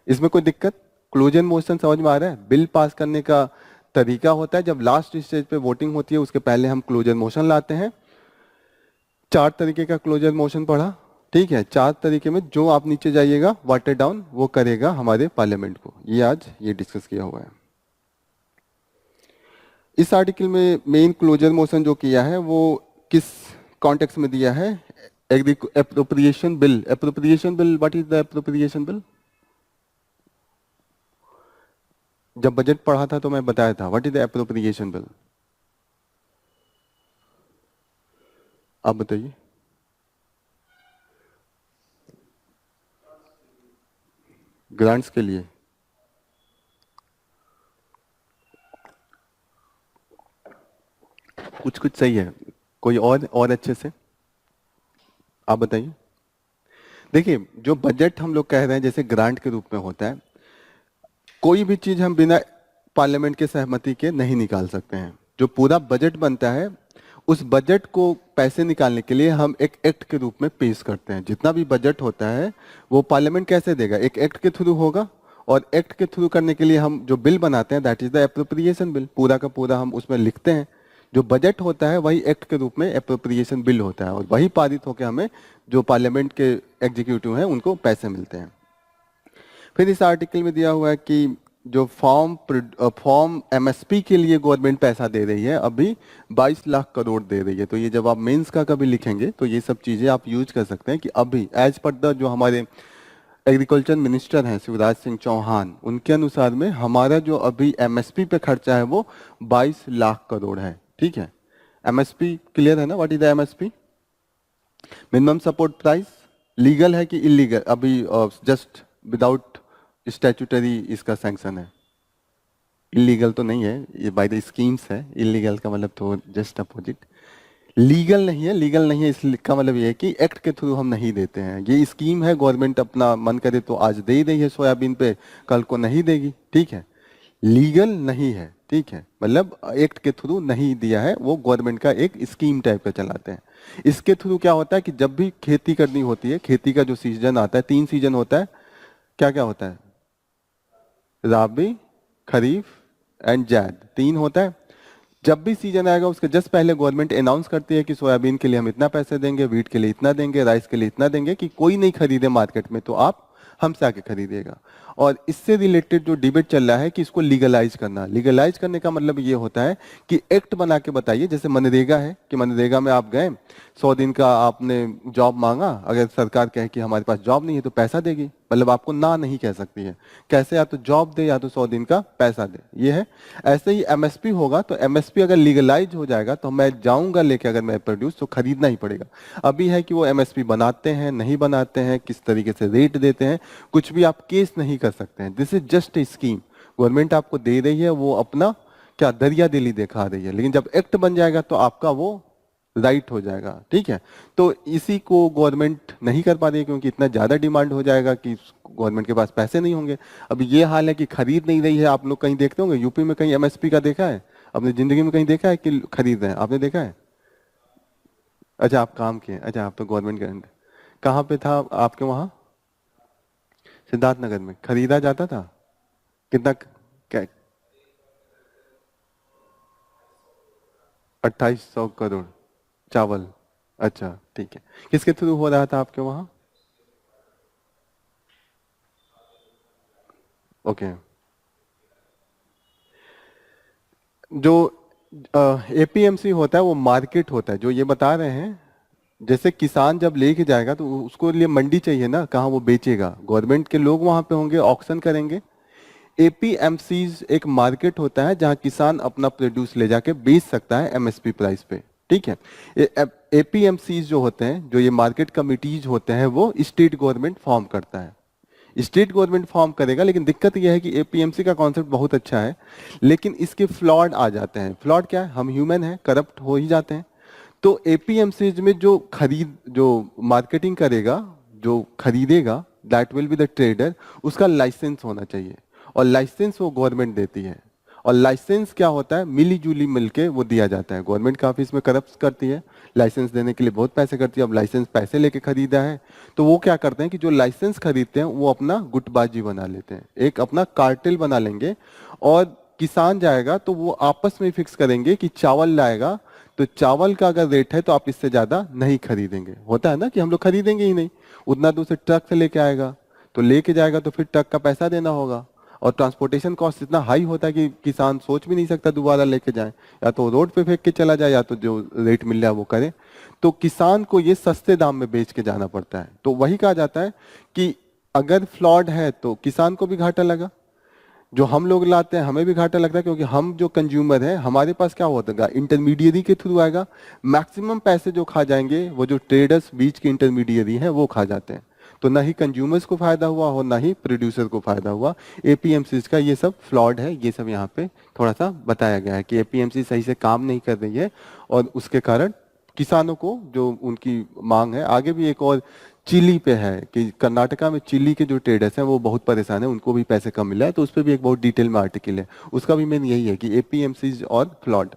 इसमें कोई दिक्कत? क्लोजर मोशन समझ में आ रहा है? बिल पास करने का तरीका होता है, जब लास्ट स्टेज पे वोटिंग होती है उसके पहले हम क्लोजर मोशन लाते हैं। 4 तरीके का क्लोजर मोशन पढ़ा, ठीक है। 4 तरीके में जो आप नीचे जाइएगा वाटर डाउन वो करेगा हमारे पार्लियामेंट को, ये आज ये डिस्कस किया हुआ है। इस आर्टिकल में मेन क्लोजर मोशन जो किया है वो किस कॉन्टेक्स्ट में दिया है? Appropriation bill. Appropriation bill, what is the appropriation bill? जब बजट पढ़ा था तो मैं बताया था what is the appropriation bill. आप बताइए। ग्रांट्स के लिए। कुछ कुछ सही है, कोई और अच्छे से आप बताइए। देखिए, जो बजट हम लोग कह रहे हैं जैसे ग्रांट के रूप में होता है, कोई भी चीज हम बिना पार्लियामेंट के सहमति के नहीं निकाल सकते हैं। जो पूरा बजट बनता है, उस बजट को पैसे निकालने के लिए हम एक एक्ट के रूप में पेश करते हैं। जितना भी बजट होता है वो पार्लियामेंट कैसे देगा? एक एक्ट के थ्रू होगा, और एक्ट के थ्रू करने के लिए हम जो बिल बनाते हैं that is the appropriation bill. पूरा का पूरा हम उसमें लिखते हैं जो बजट होता है वही एक्ट के रूप में अप्रोप्रिएशन बिल होता है, और वही पारित होकर हमें जो पार्लियामेंट के एग्जीक्यूटिव हैं उनको पैसे मिलते हैं। फिर इस आर्टिकल में दिया हुआ है कि जो फॉर्म एमएसपी के लिए गवर्नमेंट पैसा दे रही है अभी 22 लाख करोड़ दे रही है। तो ये जब आप मेंस का कभी लिखेंगे तो ये सब चीजें आप यूज कर सकते हैं कि अभी एज पर द जो हमारे एग्रीकल्चर मिनिस्टर हैं शिवराज सिंह चौहान, उनके अनुसार में हमारा जो अभी एमएसपी पे खर्चा है वो 22 लाख करोड़ है। ठीक है, एमएसपी क्लियर है ना? What is the MSP? Minimum support price. Legal है कि इलीगल? अभी जस्ट विदाउट स्टैट्यूटरी इसका सैंक्शन है, इलीगल तो नहीं है, ये बाय द स्कीम्स है। इलीगल का मतलब तो जस्ट अपोजिट, लीगल नहीं है। लीगल नहीं है इसका मतलब ये है कि एक्ट के थ्रू हम नहीं देते हैं। ये स्कीम है, गवर्नमेंट अपना मन करे तो आज दे ही रही है सोयाबीन पे, कल को नहीं देगी। ठीक है, लीगल नहीं है। ठीक है, मतलब एक्ट के थ्रू नहीं दिया है, वो गवर्नमेंट का एक स्कीम टाइप का चलाते हैं। इसके थ्रू क्या होता है कि जब भी खेती करनी होती है, खेती का जो सीजन आता है, 3 सीजन होता है। क्या क्या होता है? राबी, खरीफ एंड जैद, 3 होता है। जब भी सीजन आएगा उसके जस्ट पहले गवर्नमेंट अनाउंस करती है कि सोयाबीन के लिए हम इतना पैसे देंगे, वीट के लिए इतना देंगे, राइस के लिए इतना देंगे, कि कोई नहीं खरीदे मार्केट में तो आप हमसे आके खरीदिएगा। और इससे रिलेटेड जो डिबेट चल रहा है कि इसको लीगलाइज करना। लीगलाइज करने का मतलब ये होता है कि एक्ट बना के बताइए, जैसे मनरेगा है कि मनरेगा में आप गए, 100 दिन का आपने जॉब मांगा, अगर सरकार कहे कि हमारे पास जॉब नहीं है तो पैसा देगी, मतलब आपको ना नहीं कह सकती है। कैसे? या तो जॉब दे या तो 100 दिन का पैसा दे, ये है। ऐसे ही एमएसपी होगा, तो एमएसपी अगर लीगलाइज हो जाएगा तो मैं जाऊंगा लेके, अगर मैं प्रोड्यूस, तो खरीदना ही पड़ेगा। अभी है कि वो एमएसपी बनाते हैं, नहीं बनाते हैं, किस तरीके से रेट देते हैं, कुछ भी आप केस नहीं कर सकते हैं। This is just a scheme, government आपको दे रही है, वो अपना क्या दरिया दिली दिखा रही है। लेकिन जब एक्ट बन जाएगा तो आपका वो राइट हो जाएगा। ठीक है, तो इसी को गवर्नमेंट नहीं कर पा रही है क्योंकि इतना ज्यादा डिमांड हो जाएगा कि गवर्नमेंट के पास पैसे नहीं होंगे। अब ये हाल है कि खरीद नहीं रही है। आप लोग कहीं देखते होंगे, यूपी में कहीं एमएसपी का देखा है? अपनी जिंदगी में कहीं देखा है कि खरीद रहे हैं? आपने देखा है? अच्छा, आप काम किए, अच्छा आप तो गवर्नमेंट के। कहाँ पे था आपके वहाँ? सिद्धार्थनगर में खरीदा जाता था? कितना? क्या? 2800 करोड़ चावल? अच्छा ठीक है, किसके थ्रू हो रहा था आपके वहाँ? ओके, जो एपीएमसी होता है वो मार्केट होता है, जो ये बता रहे हैं। जैसे किसान जब लेके जाएगा तो उसको लिए मंडी चाहिए ना, कहाँ वो बेचेगा? गवर्नमेंट के लोग वहां पे होंगे, ऑक्शन करेंगे। एपीएमसीज एक मार्केट होता है जहां किसान अपना प्रोड्यूस ले जाके बेच सकता है एमएसपी प्राइस पे। ठीक है, एपीएमसीज जो होते हैं, जो ये मार्केट कमिटीज होते हैं, वो स्टेट गवर्नमेंट फॉर्म करता है। स्टेट गवर्नमेंट फॉर्म करेगा, लेकिन दिक्कत यह है कि एपीएमसी का कॉन्सेप्ट बहुत अच्छा है, लेकिन इसके फ्लॉड आ जाते हैं। फ्लॉड क्या है? हम ह्यूमन हैं, करप्ट हो ही जाते हैं। तो एपीएमसीज में जो मार्केटिंग करेगा, जो खरीदेगा, that will be the trader, उसका लाइसेंस होना चाहिए, और लाइसेंस वो गवर्नमेंट देती है। और लाइसेंस क्या होता है? मिली जुली मिलके वो दिया जाता है। गवर्नमेंट काफी इसमें करप्ट करती है, लाइसेंस देने के लिए बहुत पैसे करती है। अब लाइसेंस पैसे लेके खरीदा है तो वो क्या करते हैं कि जो लाइसेंस खरीदते हैं वो अपना गुटबाजी बना लेते हैं, एक अपना कार्टेल बना लेंगे। और किसान जाएगा तो वो आपस में फिक्स करेंगे कि चावल लाएगा तो चावल का अगर रेट है तो आप इससे ज्यादा नहीं खरीदेंगे। होता है ना कि हम लोग खरीदेंगे ही नहीं, उतना दूर से ट्रक से लेके आएगा, तो लेके जाएगा तो फिर ट्रक का पैसा देना होगा, और ट्रांसपोर्टेशन कॉस्ट इतना हाई होता है कि किसान सोच भी नहीं सकता दोबारा लेके जाए, या तो रोड पे फेंक के चला जाए या तो जो रेट मिल रहा है वो करे। तो किसान को ये सस्ते दाम में बेच के जाना पड़ता है। तो वही कहा जाता है कि अगर फ्लॉड है तो किसान को भी घाटा लगा, जो हम लोग लाते हैं हमें भी घाटा लगता है, क्योंकि हम जो कंज्यूमर है हमारे पास क्या होता है, इंटरमीडियरी के थ्रू आएगा। मैक्सिमम पैसे जो खा जाएंगे वो जो ट्रेडर्स बीच के इंटरमीडियरी हैं वो खा जाते हैं। तो ना ही कंज्यूमर्स को फायदा हुआ और ना ही प्रोड्यूसर को फायदा हुआ। एपीएमसी का ये सब फ्लॉड है, ये सब यहाँ पे थोड़ा सा बताया गया है कि एपीएमसी सही से काम नहीं कर रही है, और उसके कारण किसानों को जो उनकी मांग है। आगे भी एक और चिली पे है कि कर्नाटका में चिली के जो ट्रेडर्स हैं वो बहुत परेशान है, उनको भी पैसे कम मिला है, तो उस पर भी एक बहुत डिटेल में आर्टिकल है। उसका भी मेन यही है कि एपीएमसी और फ्लॉड।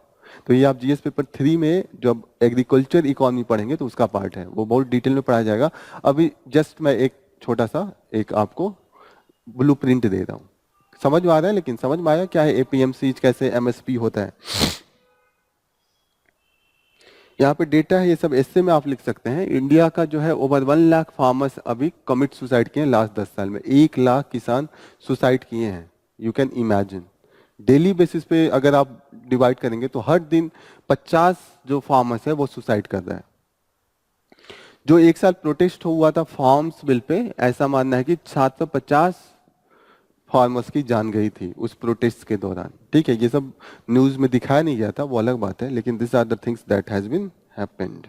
तो ये आप जीएस पेपर 3 में जब एग्रीकल्चर इकोनॉमी पढ़ेंगे तो उसका पार्ट है, वो बहुत डिटेल में पढ़ाया जाएगा। अभी जस्ट मैं एक छोटा सा एक आपको ब्लूप्रिंट दे रहा हूँ, समझ में आ रहा है? लेकिन समझ में आया क्या है एपीएमसी, कैसे एमएसपी होता है? यहाँ पे डेटा है, ये सब ऐसे में आप लिख सकते हैं। इंडिया का जो है ओवर 1 लाख फार्मर्स अभी कमिट सुसाइड किए हैं लास्ट 10 साल में। 1 लाख किसान सुसाइड किए हैं। You can imagine, daily basis पे अगर आप डिवाइड करेंगे तो हर दिन 50 जो फार्मर्स है वो सुसाइड कर रहा है। जो एक साल प्रोटेस्ट हुआ था फार्म्स बिल पे, ऐसा मानना है कि 750 फार्मर्स की जान गई थी उस प्रोटेस्ट के दौरान। ठीक है, ये सब न्यूज में दिखाया नहीं गया था, वो अलग बात है, लेकिन this are the things that has been happened.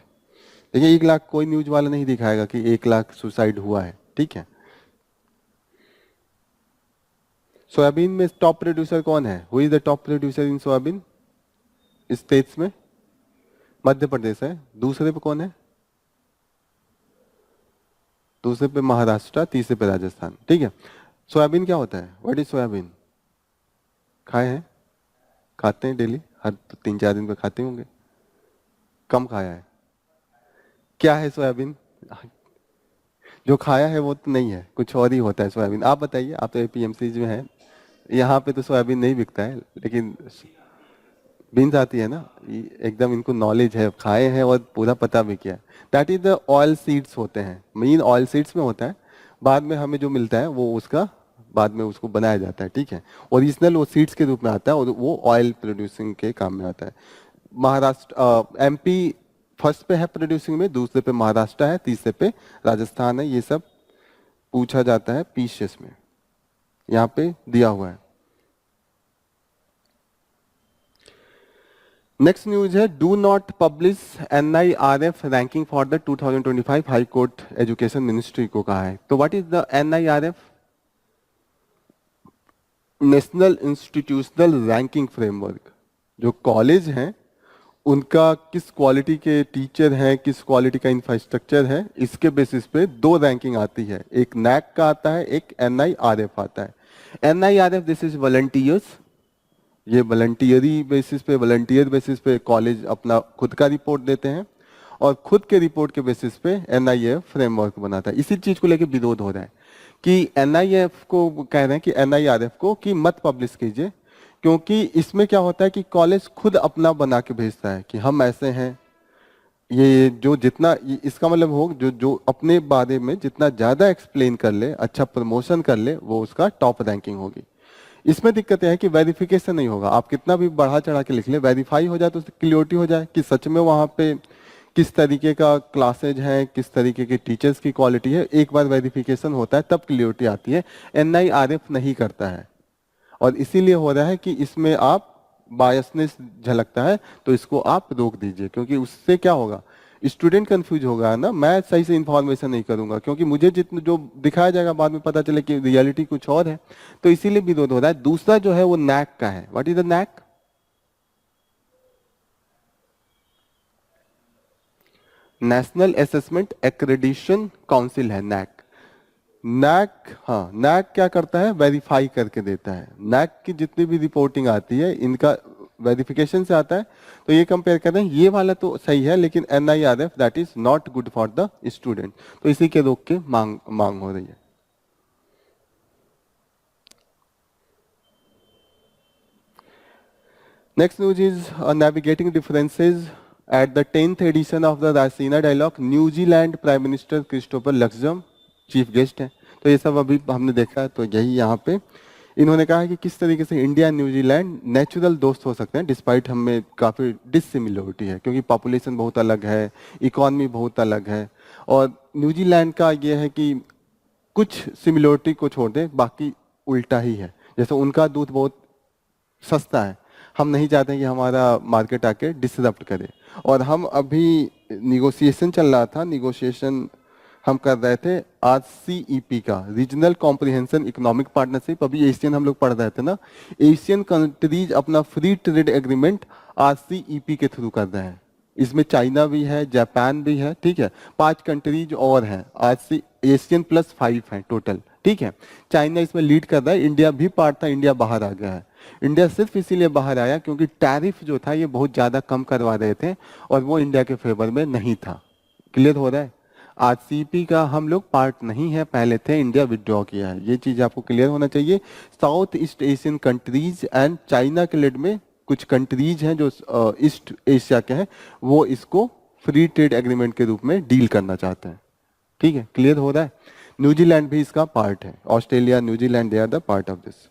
देखिए 1 लाख कोई न्यूज वाला नहीं दिखाएगा कि 1 लाख सुसाइड हुआ है। ठीक है, सोयाबीन में टॉप प्रोड्यूसर कौन है? Who is the top producer in soybean states में? मध्य प्रदेश है। दूसरे पे कौन है? दूसरे पे महाराष्ट्र, तीसरे पे राजस्थान। ठीक है, सोयाबीन क्या होता है? What is soybean? खाए हैं? खाते हैं डेली, हर 3-4 दिन पे खाते होंगे। कम खाया है? क्या है सोयाबीन? जो खाया है वो तो नहीं है, कुछ और ही होता है सोयाबीन। आप बताइए, आप तो एपीएमसी में हैं, यहाँ पे तो सोयाबीन नहीं बिकता है, लेकिन बीन्स आती है ना, एकदम इनको नॉलेज है, खाए हैं और पूरा पता भी किया है। That is the oil seeds होते हैं, मेन ऑयल सीड्स में होता है। बाद में हमें जो मिलता है वो उसका बाद में उसको बनाया जाता है। ठीक है, ओरिजिनल वो सीड्स के रूप में आता है और वो ऑयल प्रोड्यूसिंग के काम में आता है। महाराष्ट्र, एमपी फर्स्ट पे है प्रोड्यूसिंग में, दूसरे पे महाराष्ट्र है, तीसरे पे राजस्थान है। ये सब पूछा जाता है पीसीएस में, यहाँ पे दिया हुआ है। नेक्स्ट न्यूज है, do not publish NIRF ranking for the 2025 high court education ministry को कहा है। तो what is the NIRF? National institutional ranking framework. जो कॉलेज हैं उनका किस क्वालिटी के टीचर हैं, किस क्वालिटी का इंफ्रास्ट्रक्चर है, इसके बेसिस पे 2 रैंकिंग आती है। एक NAC का आता है, एक NIRF आता है। NIRF दिस इज वॉलंटियर्स, ये वॉलंटियरी बेसिस पे, वॉलंटियर बेसिस पे कॉलेज अपना खुद का रिपोर्ट देते हैं और खुद के रिपोर्ट के बेसिस पे NIRF फ्रेमवर्क बनाता है। इसी चीज को लेकर विरोध हो रहा है कि NIRF को कह रहे हैं कि NIRF को कि मत पब्लिश कीजिए, क्योंकि इसमें क्या होता है कि कॉलेज खुद अपना बना के भेजता है कि हम ऐसे हैं। ये जो जितना इसका मतलब हो, जो जो अपने बारे में जितना ज्यादा एक्सप्लेन कर ले, अच्छा प्रमोशन कर ले, वो उसका टॉप रैंकिंग होगी। इसमें दिक्कत यह है कि वेरिफिकेशन नहीं होगा। आप कितना भी बढ़ा चढ़ा के लिख ले, वेरीफाई हो जाए तो क्लियरिटी हो जाए कि सच में वहाँ पे किस तरीके का क्लासेज है, किस तरीके के टीचर्स की क्वालिटी है। एक बार वेरिफिकेशन होता है तब क्लियरिटी आती है। NIRF नहीं करता है और इसीलिए हो रहा है कि इसमें आप बायसनेस झलकता है, तो इसको आप रोक दीजिए, क्योंकि उससे क्या होगा, स्टूडेंट कंफ्यूज होगा ना। मैं सही से इंफॉर्मेशन नहीं करूंगा, क्योंकि मुझे जितना जो दिखाया जाएगा बाद में पता चले कि रियलिटी कुछ और है, तो इसीलिए विरोध हो रहा है। दूसरा जो है वो NAC का है। What is the NAC? National assessment accreditation council है NAC। NAC, हाँ, NAC क्या करता है? वेरीफाई करके देता है। NAC की जितनी भी रिपोर्टिंग आती है इनका वेरिफिकेशन से आता है। तो ये कंपेयर कर रहे हैं, ये वाला तो सही है, लेकिन NIRF that is not good for the student. तो इसी के रोक के मांग हो रही है। Next news is navigating differences at द 10th edition of the Raisina dialogue. New Zealand prime minister Christopher Luxon chief guest हैं। तो ये सब अभी हमने देखा, तो यही यहाँ पे इन्होंने कहा है कि किस तरीके से इंडिया एंड न्यूजीलैंड नेचुरल दोस्त हो सकते हैं, डिस्पाइट हमें काफ़ी डिसिमिलरिटी है, क्योंकि पॉपुलेशन बहुत अलग है, इकोनॉमी बहुत अलग है। और न्यूजीलैंड का ये है कि कुछ सिमिलरिटी को छोड़ दें, बाकी उल्टा ही है। जैसे उनका दूध बहुत सस्ता है, हम नहीं चाहते कि हमारा मार्केट आके डिसरप्ट करे। और हम अभी निगोशिएशन चल रहा था, निगोशिएशन हम कर रहे थे RCEP का, रीजनल कॉम्प्रिहेंशन इकोनॉमिक पार्टनरशिप। अभी एशियन हम लोग पढ़ रहे थे ना, एशियन कंट्रीज अपना फ्री ट्रेड एग्रीमेंट RCEP के थ्रू कर रहे हैं। इसमें चाइना भी है, जापान भी है, ठीक है, 5 कंट्रीज और हैं। RC एशियन +5 हैं टोटल, ठीक है। चाइना इसमें लीड कर रहा है, इंडिया भी पार्ट था, इंडिया बाहर आ गया है। इंडिया सिर्फ इसीलिए बाहर आया क्योंकि टैरिफ जो था ये बहुत ज्यादा कम करवा रहे थे और वो इंडिया के फेवर में नहीं था। क्लियर हो रहा है? RCEP का हम लोग पार्ट नहीं है, पहले थे, इंडिया विड्रॉ किया है। ये चीज आपको क्लियर होना चाहिए। South east Asian countries and China के लीड में कुछ कंट्रीज हैं जो ईस्ट एशिया के हैं, वो इसको फ्री ट्रेड एग्रीमेंट के रूप में डील करना चाहते हैं। ठीक है, क्लियर हो रहा है? न्यूजीलैंड भी इसका पार्ट है, Australia, New Zealand, they are the part of this.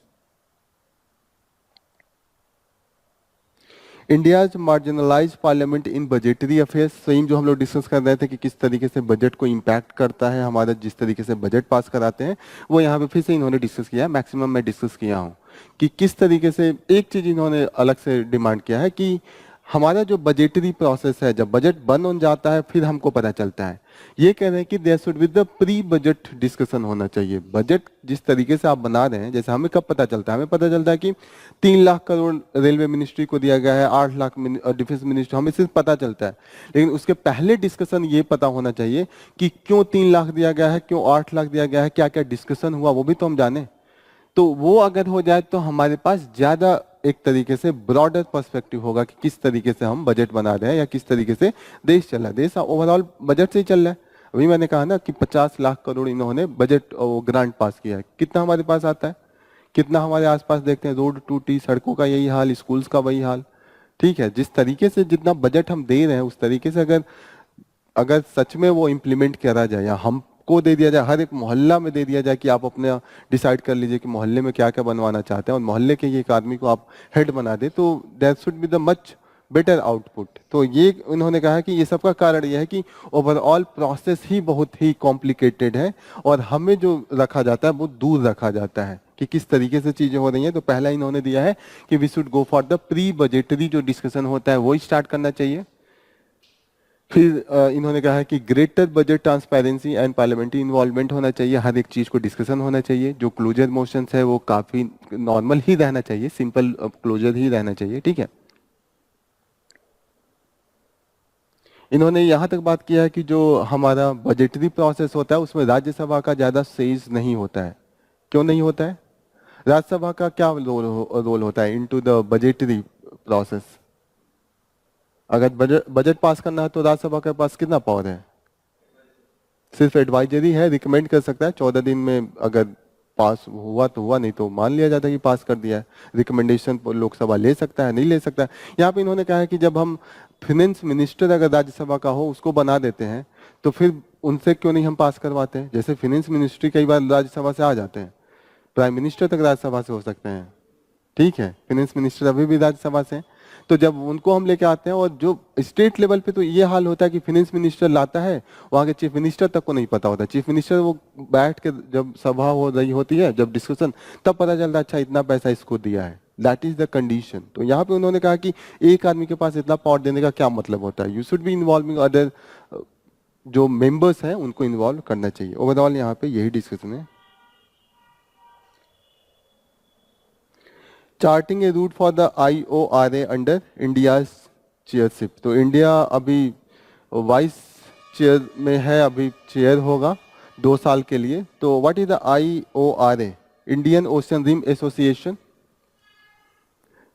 India's marginalise parliament in budgetary affairs, same जो हम लोग डिस्कस कर रहे थे कि किस तरीके से बजट को इम्पैक्ट करता है हमारा, जिस तरीके से बजट पास कराते हैं, वो यहाँ पे फिर से इन्होंने डिस्कस किया है। मैक्सिमम मैं डिस्कस किया हूँ कि किस तरीके से एक चीज इन्होंने अलग से डिमांड किया है कि हमारा जो बजटरी प्रोसेस है, जब बजट बन हो जाता है फिर हमको पता चलता है। ये कह रहे हैं कि there should be the pre budget discussion होना चाहिए। बजट जिस तरीके से आप बना रहे हैं, जैसे हमें कब पता चलता है? हमें पता चलता है कि 3 लाख करोड़ रेलवे मिनिस्ट्री को दिया गया है, 8 लाख डिफेंस मिनिस्ट्री, हमें सिर्फ पता चलता है। लेकिन उसके पहले डिस्कशन ये पता होना चाहिए कि क्यों 3 लाख दिया गया है, क्यों 8 लाख दिया गया है, क्या क्या डिस्कशन हुआ, वो भी तो हम जाने। तो वो अगर हो जाए तो हमारे पास ज्यादा एक तरीके से ब्रॉडर पर्सपेक्टिव होगा कि किस तरीके से हम बजट बना रहे हैं या किस तरीके से देश चल रहा है। देश ओवरऑल बजट से ही चल रहा है। अभी मैंने कहा ना कि 50 लाख करोड़ इन्होंने बजट ग्रांट पास किया है। कितना हमारे पास आता है? कितना हमारे आसपास देखते हैं, रोड टूटी, सड़कों का यही हाल, स्कूल्स का वही हाल। ठीक है, जिस तरीके से जितना बजट हम दे रहे हैं, उस तरीके से अगर अगर सच में वो इम्प्लीमेंट करा जाए या हमको दे दिया जाए, हर एक मोहल्ला में दे दिया जाए कि आप अपने डिसाइड कर लीजिए कि मोहल्ले में क्या क्या बनवाना चाहते हैं और मोहल्ले के एक आदमी को आप हेड बना दे, तो that should be the much better output. तो ये उन्होंने कहा कि ये सब का कारण ये है कि ओवरऑल प्रोसेस ही बहुत ही कॉम्प्लिकेटेड है और हमें जो रखा जाता है वो दूर रखा जाता है कि किस तरीके से चीजें हो रही हैं। तो पहला इन्होंने दिया है कि we should go for the pre budgetary जो डिस्कशन होता है वो स्टार्ट करना चाहिए। फिर इन्होंने कहा है कि greater budget transparency and parliamentary involvement होना चाहिए, हर एक चीज को डिस्कशन होना चाहिए। जो क्लोजर मोशंस है वो काफी नॉर्मल ही रहना चाहिए, सिंपल क्लोजर ही रहना चाहिए। ठीक है, इन्होंने यहाँ तक बात किया है कि जो हमारा बजटरी प्रोसेस होता है उसमें राज्यसभा का ज्यादा सेज नहीं होता है। क्यों नहीं होता है? राज्यसभा का क्या रोल होता है इनटू द बजटरी प्रोसेस? अगर बजट पास करना है तो राज्यसभा के पास कितना पावर है? सिर्फ एडवाइजरी है, रिकमेंड कर सकता है। 14 दिन में अगर पास हुआ तो हुआ, नहीं तो मान लिया जाता है कि पास कर दिया है। रिकमेंडेशन लोकसभा ले सकता है, नहीं ले सकता है। यहाँ पे इन्होंने कहा है कि जब हम फाइनेंस मिनिस्टर अगर राज्यसभा का हो उसको बना देते हैं तो फिर उनसे क्यों नहीं हम पास करवाते हैं? जैसे फाइनेंस मिनिस्ट्री कई बार राज्यसभा से आ जाते हैं, प्राइम मिनिस्टर तक राज्यसभा से हो सकते हैं। ठीक है, फाइनेंस मिनिस्टर अभी भी राज्यसभा से हैं। तो जब उनको हम लेके आते हैं, और जो स्टेट लेवल पे तो ये हाल होता है कि फाइनेंस मिनिस्टर लाता है, वहां के चीफ मिनिस्टर तक को नहीं पता होता। चीफ मिनिस्टर वो बैठ के जब सभा हो रही होती है, जब डिस्कशन, तब पता चलता है अच्छा इतना पैसा इसको दिया है। That is the condition. तो यहाँ पे उन्होंने कहा कि एक आदमी के पास इतना पावर देने का क्या मतलब होता है? You should be involving other, जो मेंबर्स हैं उनको इन्वॉल्व करना चाहिए। ओवरऑल यहाँ पे यही डिस्कशन है। Charting a route for the IORA under India chairship. तो इंडिया अभी वाइस चेयर में है, अभी चेयर होगा 2 साल के लिए। तो what is the IORA? Indian Ocean Rim Association.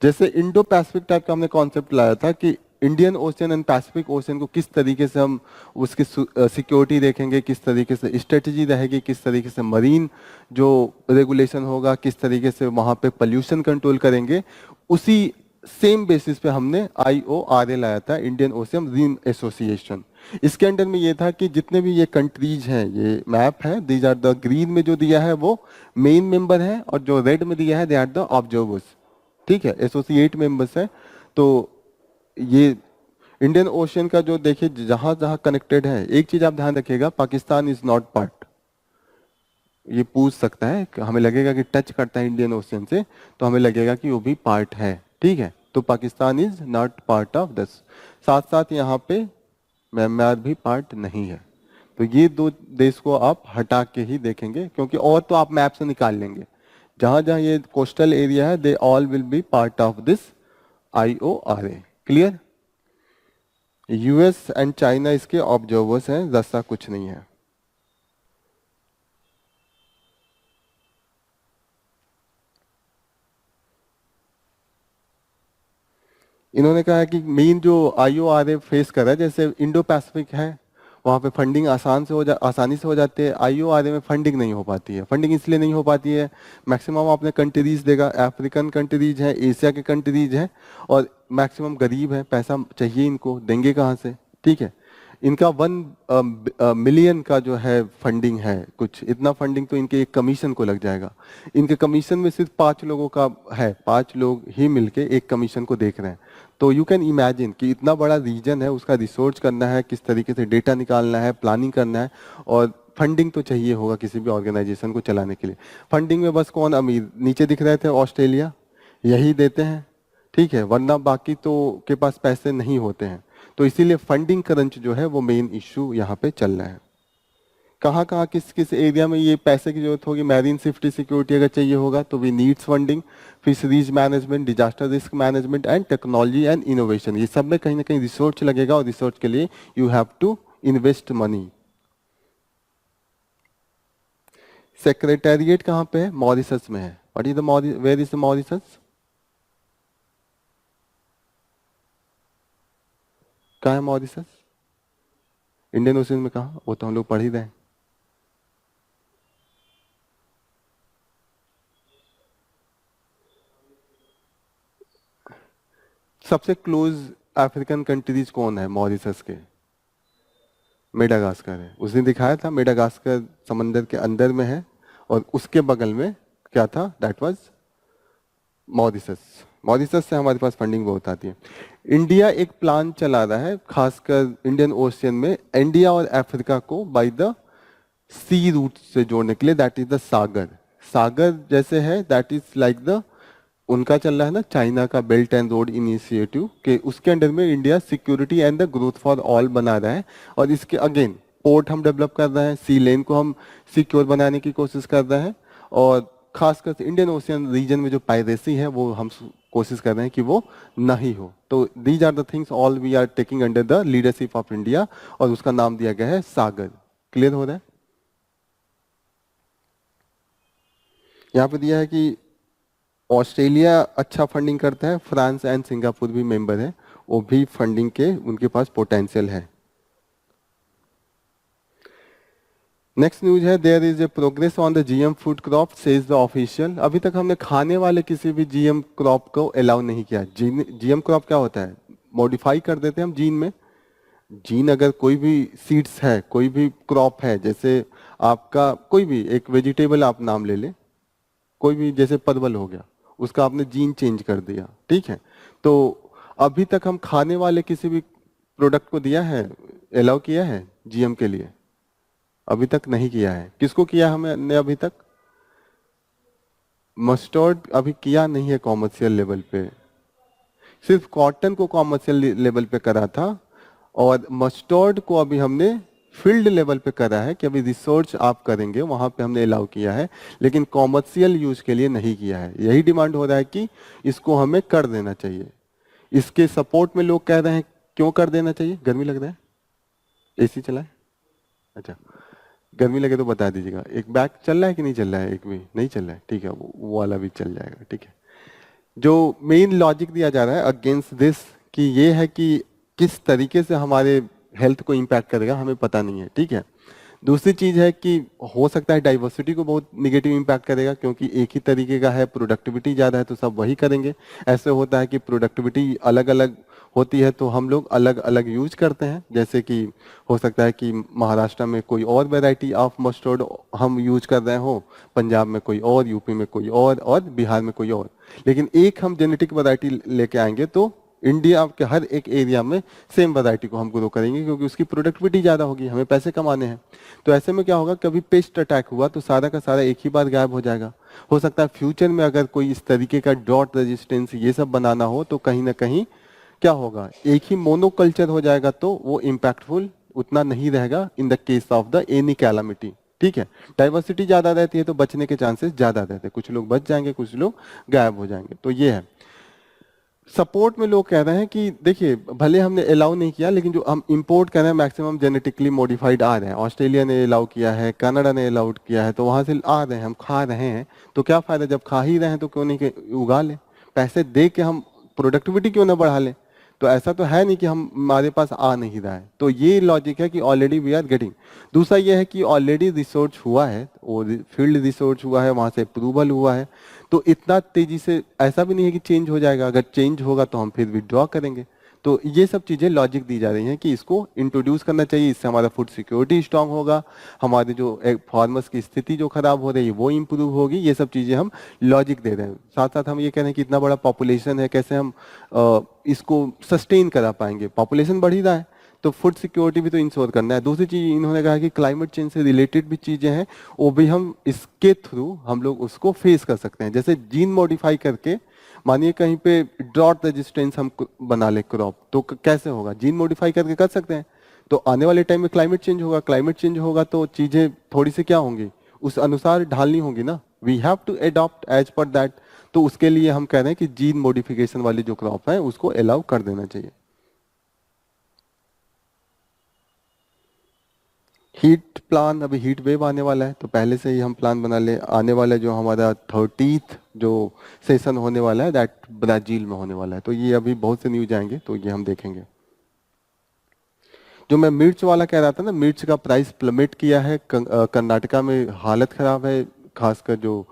जैसे इंडो पैसिफिक टाइप का हमने कॉन्सेप्ट लाया था कि Indian Ocean and Pacific Ocean को किस तरीके से हम उसकी सिक्योरिटी देखेंगे, किस तरीके से स्ट्रेटजी रहेगी, किस तरीके से मरीन जो रेगुलेशन होगा, किस तरीके से वहाँ पे पोल्यूशन कंट्रोल करेंगे, उसी सेम बेसिस पे हमने IORA लाया था, इंडियन ओशियन रिम एसोसिएशन। इसके अंडर में ये था कि जितने भी ये कंट्रीज हैं, ये मैप है, दीज आर द ग्रीन में जो दिया है वो मेन मेंबर है और जो रेड में दिया है दे आर द ऑब्जर्वर्स। ठीक है, एसोसिएट मेंबर्स है। तो ये इंडियन ओशियन का जो देखिए जहां जहां कनेक्टेड है, एक चीज आप ध्यान रखिएगा, पाकिस्तान इज नॉट पार्ट। ये पूछ सकता है, हमें लगेगा कि टच करता है इंडियन ओशियन से, तो हमें लगेगा कि वो भी पार्ट है। ठीक है, तो Pakistan is not part of this. साथ साथ यहाँ पे म्यांमार भी पार्ट नहीं है। तो ये दो देश को आप हटा के ही देखेंगे, क्योंकि और तो आप मैप से निकाल लेंगे। जहां जहां ये कोस्टल एरिया है, they all will be part of this IORA। Clear? US and China इसके ऑब्जर्वर्स हैं, रस्सा कुछ नहीं है। इन्होंने कहा है कि मेन जो IORA फेस कर रहा है, जैसे इंडो पैसिफिक है, वहाँ पे फंडिंग आसानी से हो जाती है। IORA में फंडिंग नहीं हो पाती है। फंडिंग इसलिए नहीं हो पाती है, मैक्सिमम आपने कंट्रीज देगा, अफ्रीकन कंट्रीज हैं, एशिया के कंट्रीज हैं, और मैक्सिमम गरीब हैं, पैसा चाहिए इनको, देंगे कहाँ से? ठीक है, इनका 1 मिलियन का जो है फंडिंग है, कुछ इतना फंडिंग तो इनके एक कमीशन को लग जाएगा। इनके कमीशन में सिर्फ 5 लोगों का है, 5 लोग ही मिलके एक कमीशन को देख रहे हैं। तो यू कैन इमेजिन कि इतना बड़ा रीजन है, उसका रिसर्च करना है, किस तरीके से डेटा निकालना है, प्लानिंग करना है, और फंडिंग तो चाहिए होगा किसी भी ऑर्गेनाइजेशन को चलाने के लिए। फंडिंग में बस कौन अमीर, नीचे दिख रहे थे ऑस्ट्रेलिया, यही देते हैं, ठीक है, वरना बाकी तो के पास पैसे नहीं होते हैं। तो इसीलिए फंडिंग क्रंच जो है वो मेन इश्यू यहाँ पे चल रहा है। कहाँ कहाँ किस किस एरिया में ये पैसे की जरूरत होगी, मैरीन सेफ्टी सिक्योरिटी अगर चाहिए होगा तो we needs funding, fisheries management, disaster risk management and technology and innovation, ये सब में कहीं ना कहीं रिसर्च लगेगा, और रिसर्च के लिए you have to invest money. Secretariat कहाँ पे है, मॉरिशस में है। What is the where is the Mauritius, कहाँ है मॉरिशस, इंडियन ओशन में कहाँ, वो तो हम लोग पढ़ ही रहे हैं। सबसे क्लोज अफ्रीकन कंट्रीज कौन है मॉरिशस के, मेडागास्कर है। उसने दिखाया था मेडागास्कर समंदर के अंदर में है, और उसके बगल में क्या था, दैट वाज मॉरिशस। मॉरिशस से हमारे पास फंडिंग बहुत आती है। इंडिया एक प्लान चला रहा है खासकर इंडियन ओशियन में इंडिया और अफ्रीका को बाय द सी रूट से जोड़ने के लिए, दैट इज द सागर। सागर जैसे है, दैट इज लाइक द, उनका चल रहा है ना चाइना का बेल्ट एंड रोड इनिशिएटिव के, उसके अंडर में India security and the growth for all बना रहा है। और इसके अगेन पोर्ट हम डेवलप कर रहे हैं, सी लेन को हम सिक्योर बनाने की कोशिश कर रहे हैं, और खासकर इंडियन ओशियन रीजन में जो पायरेसी है वो हम कोशिश कर रहे हैं कि वो नहीं हो। तो these are the things all we are taking under the leadership of India, और उसका नाम दिया गया है सागर। क्लियर हो रहा है। यहाँ पे दिया है कि ऑस्ट्रेलिया अच्छा फंडिंग करता है, फ्रांस एंड सिंगापुर भी मेंबर है, वो भी फंडिंग के उनके पास पोटेंशियल है। नेक्स्ट न्यूज है, there is a progress on the GM food crop says the official. अभी तक हमने खाने वाले किसी भी जीएम क्रॉप को अलाउ नहीं किया। जीएम क्रॉप क्या होता है, मॉडिफाई कर देते हैं हम जीन में। जीन अगर कोई भी सीड्स है, कोई भी क्रॉप है, जैसे आपका कोई भी एक वेजिटेबल आप नाम ले लें, कोई भी जैसे परवल हो गया, उसका आपने जीन चेंज कर दिया, ठीक है। तो अभी तक हम खाने वाले किसी भी प्रोडक्ट को दिया है, अलाउ किया है जीएम के लिए, अभी तक नहीं किया है। किसको किया हमने अभी तक, मस्टर्ड अभी किया नहीं है कॉमर्शियल लेवल पे, सिर्फ कॉटन को कॉमर्शियल लेवल पे करा था, और मस्टर्ड को अभी हमने फील्ड लेवल पे करा है कि अभी रिसर्च आप करेंगे वहां पे हमने अलाउ किया है, लेकिन कॉमर्शियल यूज के लिए नहीं किया है। यही डिमांड हो रहा है कि इसको हमें कर देना चाहिए। इसके सपोर्ट में लोग कह रहे हैं क्यों कर देना चाहिए, गर्मी लग रहा है, एसी चला है, अच्छा गर्मी लगे तो बता दीजिएगा। एक बैग चल रहा है कि नहीं चल रहा है, एक भी नहीं चल रहा है, ठीक है, वो वाला भी चल जाएगा, ठीक है। जो मेन लॉजिक दिया जा रहा है अगेंस्ट दिस कि ये है कि किस तरीके से हमारे हेल्थ को इम्पैक्ट करेगा हमें पता नहीं है, ठीक है। दूसरी चीज है कि हो सकता है डाइवर्सिटी को बहुत निगेटिव इम्पैक्ट करेगा, क्योंकि एक ही तरीके का है, प्रोडक्टिविटी ज़्यादा है तो सब वही करेंगे। ऐसे होता है कि प्रोडक्टिविटी अलग अलग होती है तो हम लोग अलग अलग यूज करते हैं, जैसे कि हो सकता है कि महाराष्ट्र में कोई और वेराइटी ऑफ मस्टर्ड हम यूज कर रहे हो, पंजाब में कोई और, यूपी में कोई और बिहार में कोई और, लेकिन एक हम जेनेटिक वैरायटी लेके आएंगे तो इंडिया के हर एक एरिया में सेम वैरायटी को हम ग्रो करेंगे, क्योंकि उसकी प्रोडक्टिविटी ज़्यादा होगी, हमें पैसे कमाने हैं। तो ऐसे में क्या होगा, कभी पेस्ट अटैक हुआ तो सारा का सारा एक ही बार गायब हो जाएगा। हो सकता है फ्यूचर में अगर कोई इस तरीके का ड्रॉट रेजिस्टेंस ये सब बनाना हो तो कहीं ना कहीं क्या होगा, एक ही मोनोकल्चर हो जाएगा तो वो इम्पैक्टफुल उतना नहीं रहेगा in the case of the any calamity, ठीक है। डाइवर्सिटी ज़्यादा रहती है तो बचने के चांसेस ज़्यादा रहते हैं, कुछ लोग बच जाएंगे, कुछ लोग गायब हो जाएंगे। तो ये है। सपोर्ट में लोग कह रहे हैं कि देखिए भले हमने अलाउ नहीं किया, लेकिन जो हम इंपोर्ट कर रहे हैं मैक्सिमम जेनेटिकली मॉडिफाइड आ रहे हैं। ऑस्ट्रेलिया ने अलाउ किया है, कनाडा ने अलाउ किया है, तो वहां से आ रहे हैं, हम खा रहे हैं, तो क्या फायदा, जब खा ही रहे हैं तो क्यों नहीं उगा लें, पैसे दे के हम प्रोडक्टिविटी क्यों ना बढ़ा लें। तो ऐसा तो है नहीं कि हम हमारे पास आ नहीं रहा है, तो ये लॉजिक है कि ऑलरेडी वी आर गेटिंग। दूसरा ये है कि ऑलरेडी रिसर्च हुआ है, वो फील्ड रिसर्च हुआ है, वहां से अप्रूवल हुआ है, तो इतना तेजी से ऐसा भी नहीं है कि चेंज हो जाएगा। अगर चेंज होगा तो हम फिर विड्रॉ करेंगे। तो ये सब चीज़ें लॉजिक दी जा रही हैं कि इसको इंट्रोड्यूस करना चाहिए, इससे हमारा फूड सिक्योरिटी स्ट्रांग होगा, हमारे जो फार्मर्स की स्थिति जो खराब हो रही है वो इम्प्रूव होगी। ये सब चीज़ें हम लॉजिक दे रहे हैं। साथ साथ हम ये कह रहे हैं कि इतना बड़ा पॉपुलेशन है, कैसे हम इसको सस्टेन करा पाएंगे। पॉपुलेशन बढ़ ही रहा है तो फूड सिक्योरिटी भी तो इंश्योर करना है। दूसरी चीज इन्होंने कहा कि क्लाइमेट चेंज से रिलेटेड भी चीजें हैं, वो भी हम इसके थ्रू हम लोग उसको फेस कर सकते हैं। जैसे जीन मॉडिफाई करके, मानिए कहीं पे ड्रॉट रेजिस्टेंस हम बना ले क्रॉप, तो कैसे होगा? जीन मॉडिफाई करके कर सकते हैं। तो आने वाले टाइम में क्लाइमेट चेंज होगा, क्लाइमेट चेंज होगा तो चीजें थोड़ी सी क्या होंगी, उस अनुसार ढालनी होगी ना। We have to adopt as per that. तो उसके लिए हम कह रहे हैं कि जीन मॉडिफिकेशन वाली जो क्रॉप है उसको अलाउ कर देना चाहिए। हीट प्लान, अभी हीट वेव आने वाला है तो पहले से ही हम प्लान बना ले। आने वाला जो हमारा 30th जो सेशन होने वाला है दैट ब्राजील में होने वाला है, तो ये अभी बहुत से न्यूज आएंगे तो ये हम देखेंगे। जो मैं मिर्च वाला कह रहा था ना, मिर्च का प्राइस प्लमेट किया है, कर्नाटका में हालत खराब है, खासकर जो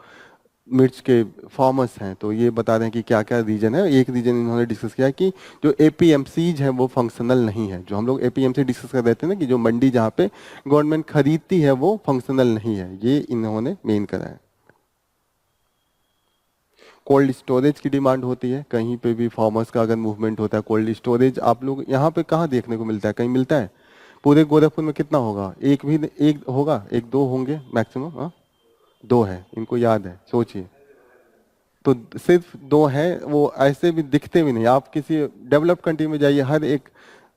मिर्च के फार्मर्स हैं। तो ये बता रहे हैं कि क्या क्या रीजन है। एक रीजन इन्होंने डिस्कस किया कि जो एपीएमसीज है वो फंक्शनल नहीं है। जो हम लोग एपीएमसी डिस्कस कर रहे थे ना कि जो मंडी जहाँ पे गवर्नमेंट खरीदती है वो फंक्शनल नहीं है, ये इन्होंने मेन करा है। कोल्ड स्टोरेज की डिमांड होती है, कहीं पे भी फार्मर्स का अगर मूवमेंट होता है कोल्ड स्टोरेज, आप लोग यहाँ पे कहाँ देखने को मिलता है? कहीं मिलता है? पूरे गोरखपुर में कितना होगा? एक भी, एक होगा, एक दो होंगे मैक्सिमम। हाँ, दो है, इनको याद है, सोचिए। तो सिर्फ दो हैं, वो ऐसे भी दिखते भी नहीं। आप किसी डेवलप्ड कंट्री में जाइए, हर एक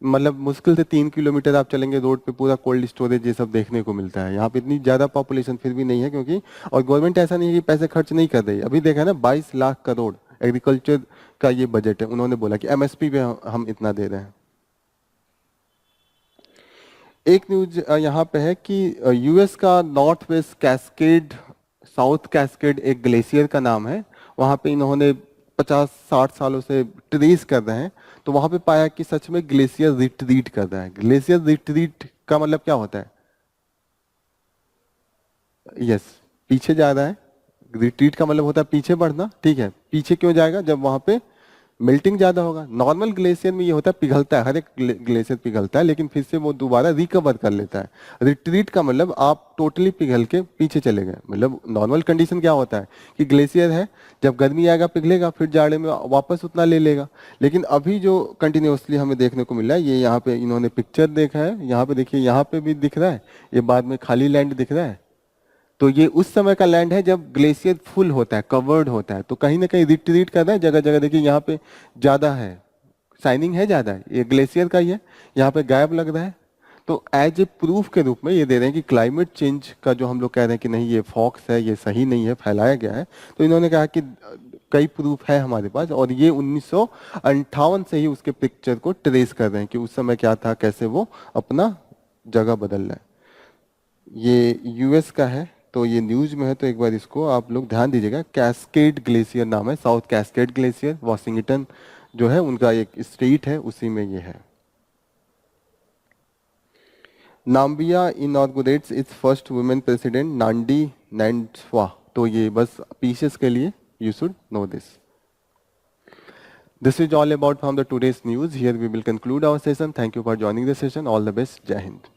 मतलब मुश्किल से 3 किलोमीटर आप चलेंगे रोड पे पूरा कोल्ड स्टोरेज ये सब देखने को मिलता है। यहाँ पे इतनी ज्यादा पॉपुलेशन फिर भी नहीं है, क्योंकि और गवर्नमेंट ऐसा नहीं है कि पैसे खर्च नहीं कर रही। अभी देखा है ना, 22 लाख करोड़ एग्रीकल्चर का ये बजट है। उन्होंने बोला कि एमएसपी पे हम इतना दे रहे हैं। एक न्यूज यहाँ पे है कि यूएस का north west cascade, south cascade एक ग्लेशियर का नाम है। वहाँ पे इन्होंने 50-60 सालों से ट्रेस कर रहे हैं, तो वहाँ पे पाया कि सच में ग्लेशियर रिट्रीट कर रहा है। ग्लेशियर रिट्रीट का मतलब क्या होता है? यस, पीछे जा रहा है। रिट्रीट का मतलब होता है पीछे बढ़ना, ठीक है। पीछे क्यों जाएगा? जब वहां पे मेल्टिंग ज्यादा होगा। नॉर्मल ग्लेशियर में ये होता है पिघलता है, हर एक ग्लेशियर पिघलता है, लेकिन फिर से वो दोबारा रिकवर कर लेता है। रिट्रीट का मतलब आप टोटली पिघल के पीछे चले गए। मतलब नॉर्मल कंडीशन क्या होता है कि ग्लेशियर है, जब गर्मी आएगा पिघलेगा, फिर जाड़े में वापस उतना ले लेगा। लेकिन अभी जो कंटिन्यूसली हमें देखने को मिल रहा है, ये यहाँ पे इन्होंने पिक्चर देखा है, यहाँ पे देखिए, यहाँ पे भी दिख रहा है, ये बाद में खाली लैंड दिख रहा है। तो ये उस समय का लैंड है जब ग्लेशियर फुल होता है, कवर्ड होता है। तो कहीं ना कहीं रिट्रीट कर रहा है, जगह जगह देखिए यहाँ पे ज्यादा है, शाइनिंग है ज्यादा है, ये ग्लेशियर का ही है। यहाँ पे गायब लग रहा है। तो एज ए प्रूफ के रूप में ये दे रहे हैं कि क्लाइमेट चेंज का जो हम लोग कह रहे हैं कि नहीं ये फॉक्स है, ये सही नहीं है, फैलाया गया है। तो इन्होंने कहा कि कई प्रूफ है हमारे पास, और ये 1958 से ही उसके पिक्चर को ट्रेस कर रहे हैं कि उस समय क्या था, कैसे वो अपना जगह बदल रहा है। ये यूएस का है, तो ये न्यूज में है, तो एक बार इसको आप लोग ध्यान दीजिएगा। कैस्केड ग्लेशियर नाम है, साउथ कैस्केड ग्लेशियर। वॉशिंगटन जो है उनका एक स्टेट है, उसी में ये है। Namibia inaugurates its first women president Nandi Ndaitwah. तो ये बस पीसेस के लिए you should know this. This is all about from the today's news. Here we will conclude our session. Thank you for joining the session. All the best. Jai Hind.